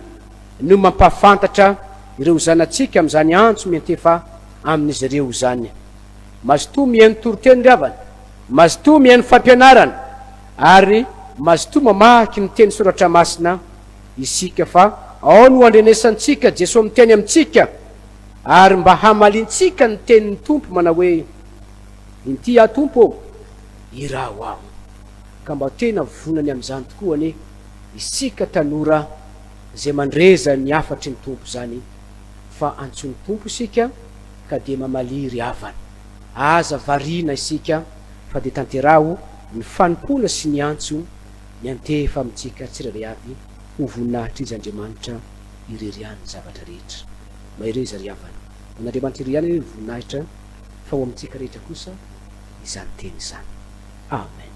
no mampahafantatra ireo zanatsika amin'izany antso mety efa amin'izy ireo zany. Mazotoa mihaino toroteny ry havana, mazotoa mihaino fampianarana, ary mazotoa mamaky ny teny soratra masina isika, fa ao no andrenesantsika Jesosy miteny amintsika, ary mba hamalintsika ny tenin'ny tompo mana hoe inty a tompo iraho aho, ka mba tena vonany amin'izany tokoa ane isika tanora zay mandreza ny afatry ny tompo zany, fa antsony tompo isika ka dia mamaliry havana, aza varina isika fa dia tanterao ny fanompona sy ny antso ny antefa amintsika tsirairay avy ho voninahitra izy Andriamanitra ireriany zavatra rehetra. Maireza ry havana, an'Andriamanitra ireriany ny voninahitra, fa ho amintsika rehetra kosa izany teny izany. Amen.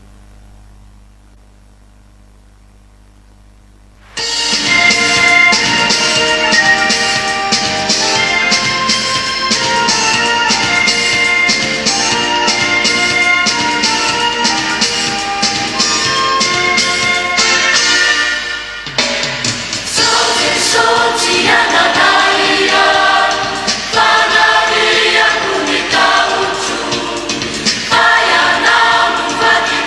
Fanaria comunità, Ayana, Mufati.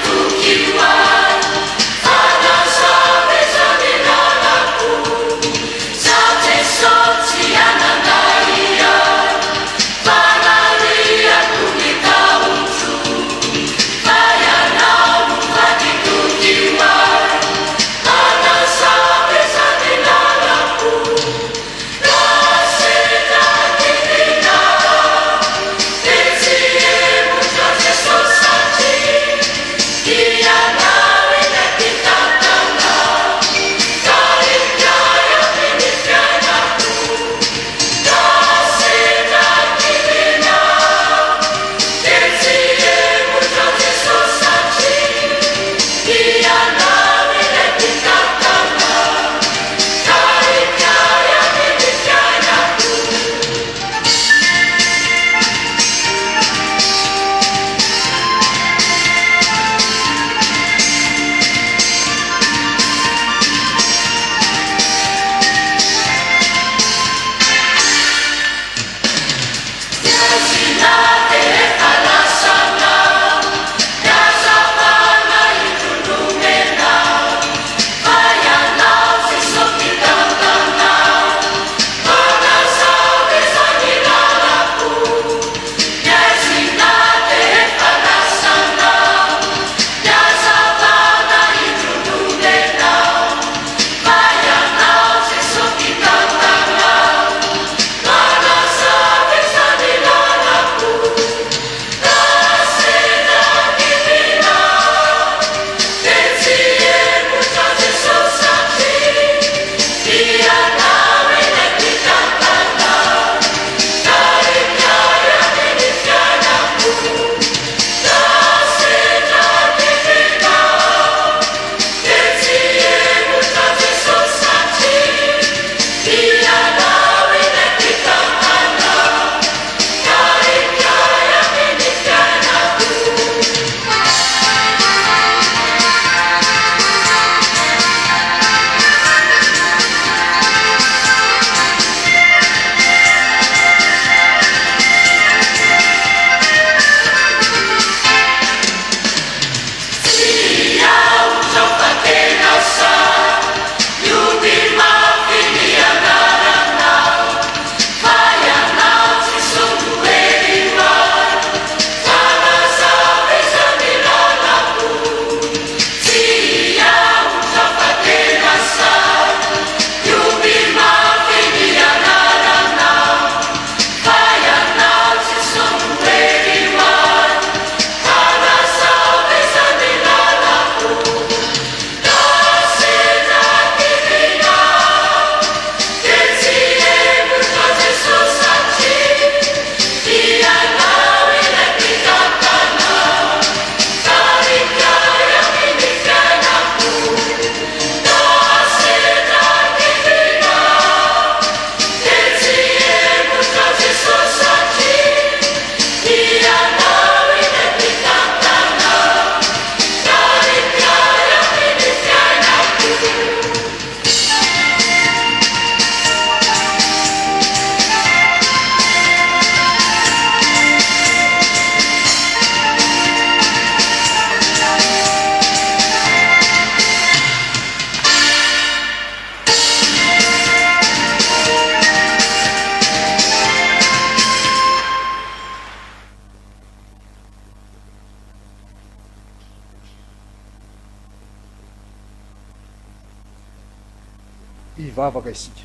hivavaka isika.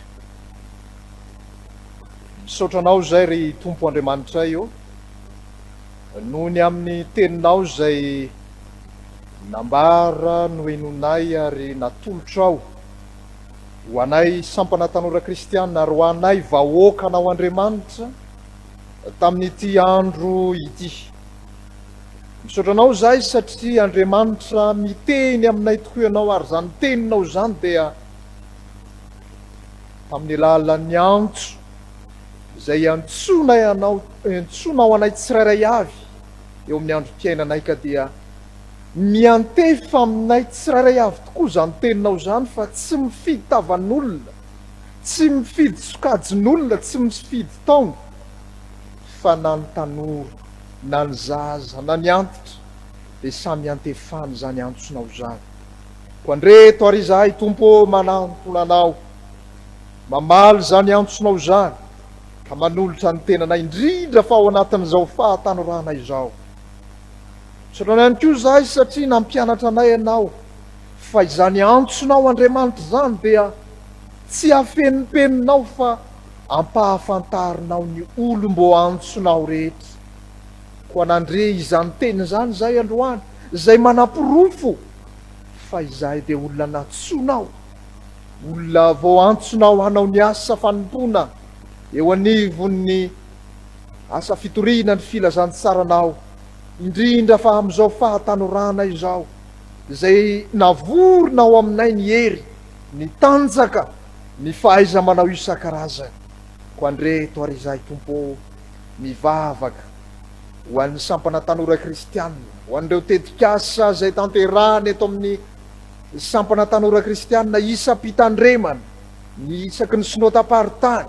Misaotranao zay ry Tompo Andriamanitra io noho ny amin'ny teninao zay nambara noenonay ary natolotra ao ho anay Sampana Tanora Kristianina ary ho anay vahoaka anao Andriamanitra tamin'ity andro ity. Misaotranao zay satria Andriamanitra miteny aminay tokoa ianao ary zany teninao zany dia amin'ny alalan'ny antso zay antsonay anao antsonao anay tsirairay avy eo amin'ny andro fiainanay ka dia miantefa aminay tsirairay avy tokoa zany teninao zany fa tsy mifidy tavan'olona, tsy mifidy sokajin'olona, tsy mifidy taona fa na ny tanora, na ny zaza, na ny antitra dia samy antefany zany antsonao zany. Ko andreto ary izahay Tompo manantona anao mamaly zany antsonao zany ka manolotra ny tenanay indrindra fa ao anatin'izao fahatanorana izao. Misaotrana ihany koa zahay satria nampianatra anay ianao fa izany antsonao Andriamanitra zany dia tsy hafenimpeninao fa ampahafantarinao ny olomboantsonao rehetra. Ko anandre izany teny zany zay androany zay manapirofo fa izahay dia olona natsonao, olona vao antsonao hanao ny asa fanompona eo anivon'ny asa fitoriana ny filazantsaranao indrindra fa amin'izao fahatanorana izao zay navorona ao aminay ny hery, ny tanjaka, ny fahaiza manao isan-karazany. Ko andreto ary izahay Tompo mivavaka ho an'ny Sampana Tanora Kristianina, ho an'ireo tetikasa zay tanterahany eto amin'ny Sampana Tanora Kristianina isam-pitandremana, ny isaky ny sinotam-paritany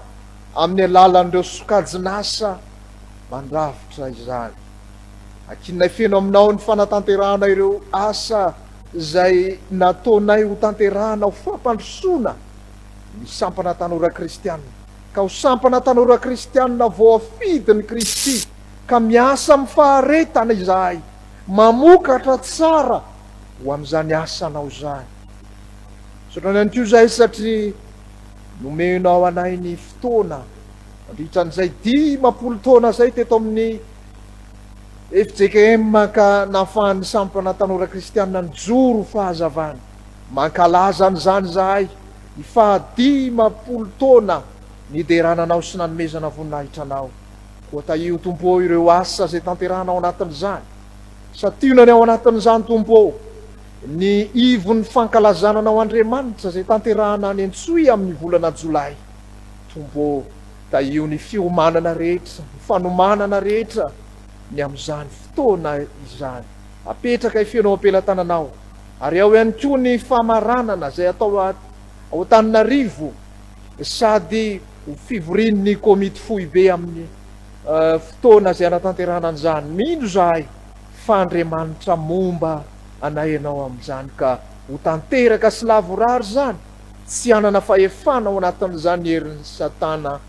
amin'ny alalan'ireo sokajin'asa mandrafitra izany. Akinay feno aminao ny fanatanterahana ireo asa zay nataonay ho tanterahana ho fampandrosoana ny Sampana Tanora Kristianina, ka ho Sampana Tanora Kristianina voafidin'ny Kristy ka miasa amin'ny faharetana izahay, mamokatra tsara ho amin'izany asanao zany. Misaotrana ihany koa izahay satria nomenao anay ny fotoana mandritran'izay 10 taona zay teto amin'ny FJKM ka nahafahan'ny Sampana Tanora Kristianina nijoro fahazavana. Mankalaza an'izany zahay ny faha 10 taona niderananao sy nanomezana voninahitra anao. Koa taio Tompo ireo asa zay tanteranao anatin'izany, sationany ao anatin'izany Tompo ny ivon'ny fankalazananao Andriamanitra zay tanterahana any Antsoy amin'ny volana Jolay. Tompo taio ny fiomanana rehetra, ny fanomanana rehetra ny amin'izany fotoana izany. Apetraka ifenao ampelantananao ary ao ihany koa ny famaranana zay atao ao Antananarivo sady ho fivorin'ny komity fohy be amin'ny fotoana zay anatanterahana an'izany. Mino zahay fa Andriamanitra momba anay ianao amin'izany ka ho tanteraka sy lavorary zany, tsy hanana fahefana ao anatin'izany herin'ny Satana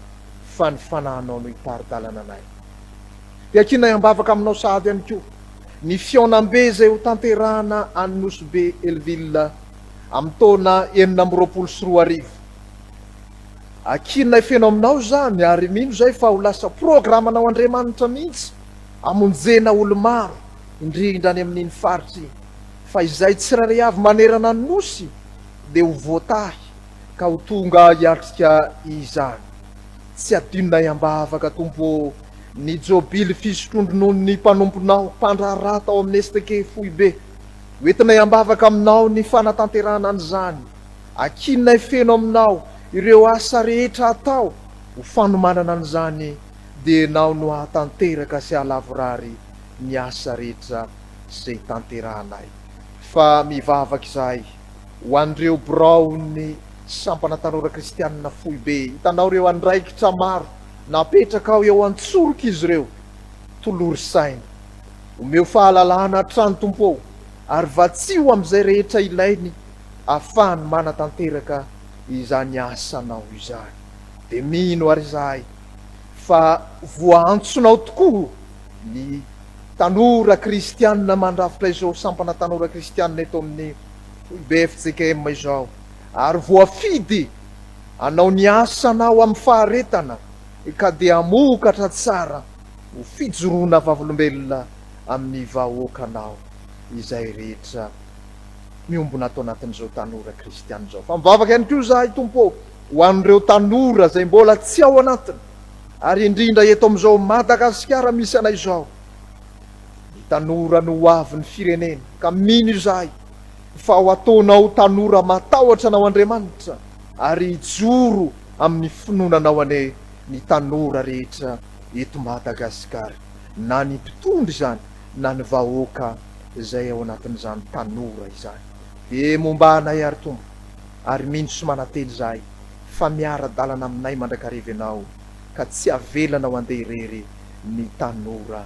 fa ny fanahinao no hitaridalana anay. Dia kinay ambavaka aminao sady ihany koa ny fiaonam-be zay ho tanterahana any Nosbe Elville amin'ny taona 1924. Akinay fenao aminao zany ary mino zay fa ho lasa programanao Andriamanitra mihitsy amonjena olo maro indrindra any amin'iny faritry, fa izay tsirairay avy manerana ny nosy dia ho voatahy ka ho tonga hiatrika izany. Tsy adinonay ambavaka Tompo ny jobily fisotrondro noho ny mpanomponao mpandrarata ao amin'ny esteke fohy be. Hoentinay ambavaka aminao ny fanatanterahana an'izany. Akinay feno aminao ireo asa rehetra atao ho fanomanana an'izany dia ianao no hatanteraka sy halavorary ny asa rehetra zay tanterahanay. Fa mivavaka izahay ho an'ireo birao ny Sampana Tanora Kristianina fohy be. Hitanao ireo andraikitra maro napetraka ao eo Antsoroka izy ireo, tolory saina omeo fahalalana hatrany Tompo ary vatsio amin'izay rehetra ilainy ahafahany manatanteraka izany asanao izany. Dia mino ary izahay fa voantsonao tokoa ny tanora kristianina mandrafitra izao Sampana Tanora Kristianina eto amin'ny FJKM izao, ary voafidy anao ny asanao amin'ny faharetana ka dia hamokatra tsara ho fijoroana vavolombelona amin'ny vahoakanao izay rehetra miombona atao anatin'izao tanora kristiana zao. Fa mivavaka ihany koa zahay tompo ho an'ireo tanora zay mbola tsy ao anatiny, ary indrindra eto amin'izao Madagaskara misy anay izao, ny tanora no ho avy ny firenena. Ka mino izahay fa ho ataonao tanora matahotra anao Andriamanitra, ary joro amin'ny finoananao ane ny tanora rehetra eto Madagaskara, na ny mpitondry izany na ny vahoaka izay ao anatin'izany tanora izany. De momba anay ary tompo, ary mino sy manateny zahay fa miara-dalana aminay mandrakarevy anao, ka tsy avelanao andeha irery ny tanora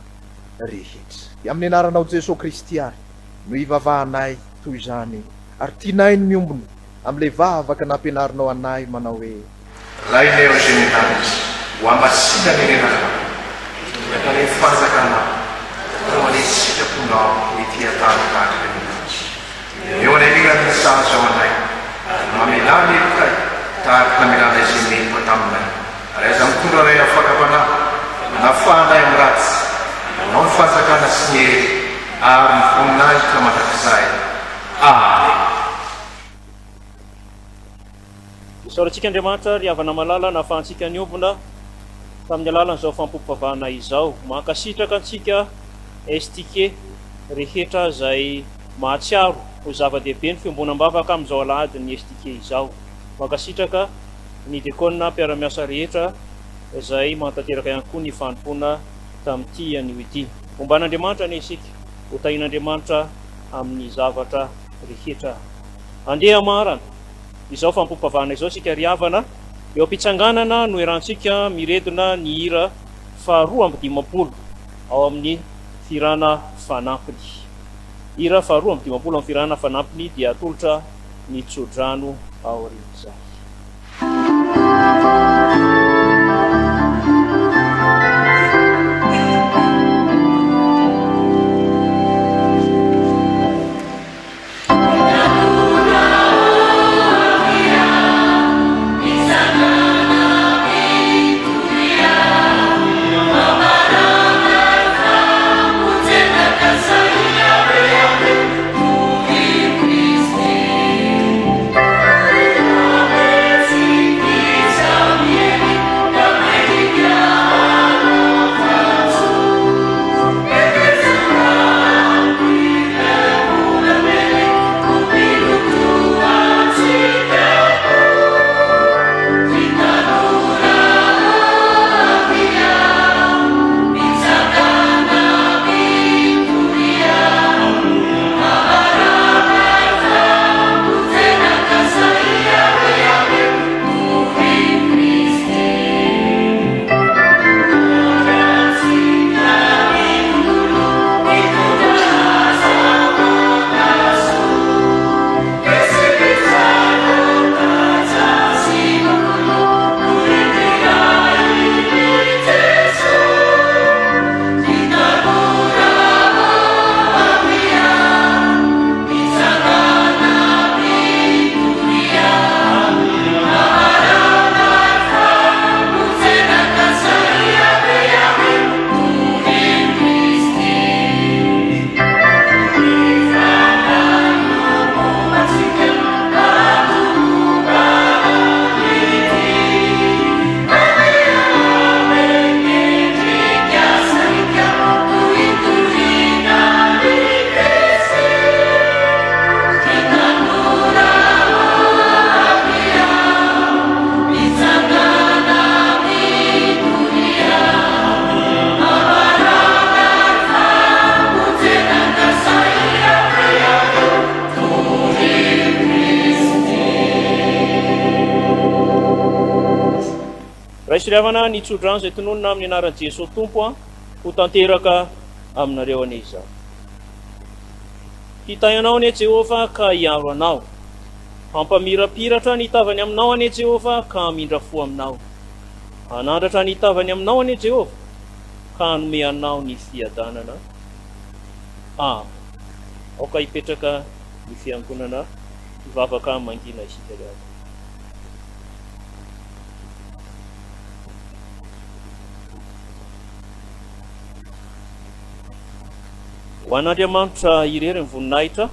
rehetra. De amin'ny anaranao Jesosy Kristy ary no ivavahanay toy izany, ary tianay ny miombona amin'ilay vavaka nampianarinao anay manao hoe lainay Eugénie ho ambasida ny renana le fanjakana tao ane sitraponao ety atany tahaka ny eo anay mila message ao anay mamelana ekay tahaka namelana izay mento taminay, ary aza mitondra ray afakapana nafahanay amin'ny ratsy nao ny fanjakana sy ny hery ary ny voninay ka mandrakizay. Amen. Isaorantsika Andriamanitra ry havana malala nahafahantsika niombona tamin'ny alalan'izao fampom-pavahana izao, mankasitraka antsika estike rehetra izay mahatsiaro ho zava-dehibe ny fiambonam-bavaka amin'izao alahady ny estike izao. Mankasitraka ny dekona mpiara-miasa rehetra izay mantanteraka ihany koa ny fanompoana tamin'ity an'io ity. Omban'Andriamanitra ny isika, ho tahin'Andriamanitra amin'ny zavatra rehetra. Andeha marana izao fampom-pavahana izao sika ry havana, eo am-pitsanganana no irantsika miredona ny hira faharoa amby 50 ao amin'ny firana Fanampiny. Hira faharoa amby 50 amin'ny firana Fanampiny dia atolotra ny tsodrano ao aorian'izay. Raisiriavana ny tsodrano izay tononona amin'ny anaran'i Jesosy Tompo ho tanteraka aminareo ane izao. Hitay anao ane Jehova ka hiaro anao, hampamirapiratra ny tavany aminao ane Jehova ka hamindrafo aminao, hanandratra ny tavany aminao ane Jehova ka hanome anao ny fiadanana. Aoka hipetraka ny fiangonana hivavaka mangina isika rehetra. ho an'Andriamanitra irery ny voninahitra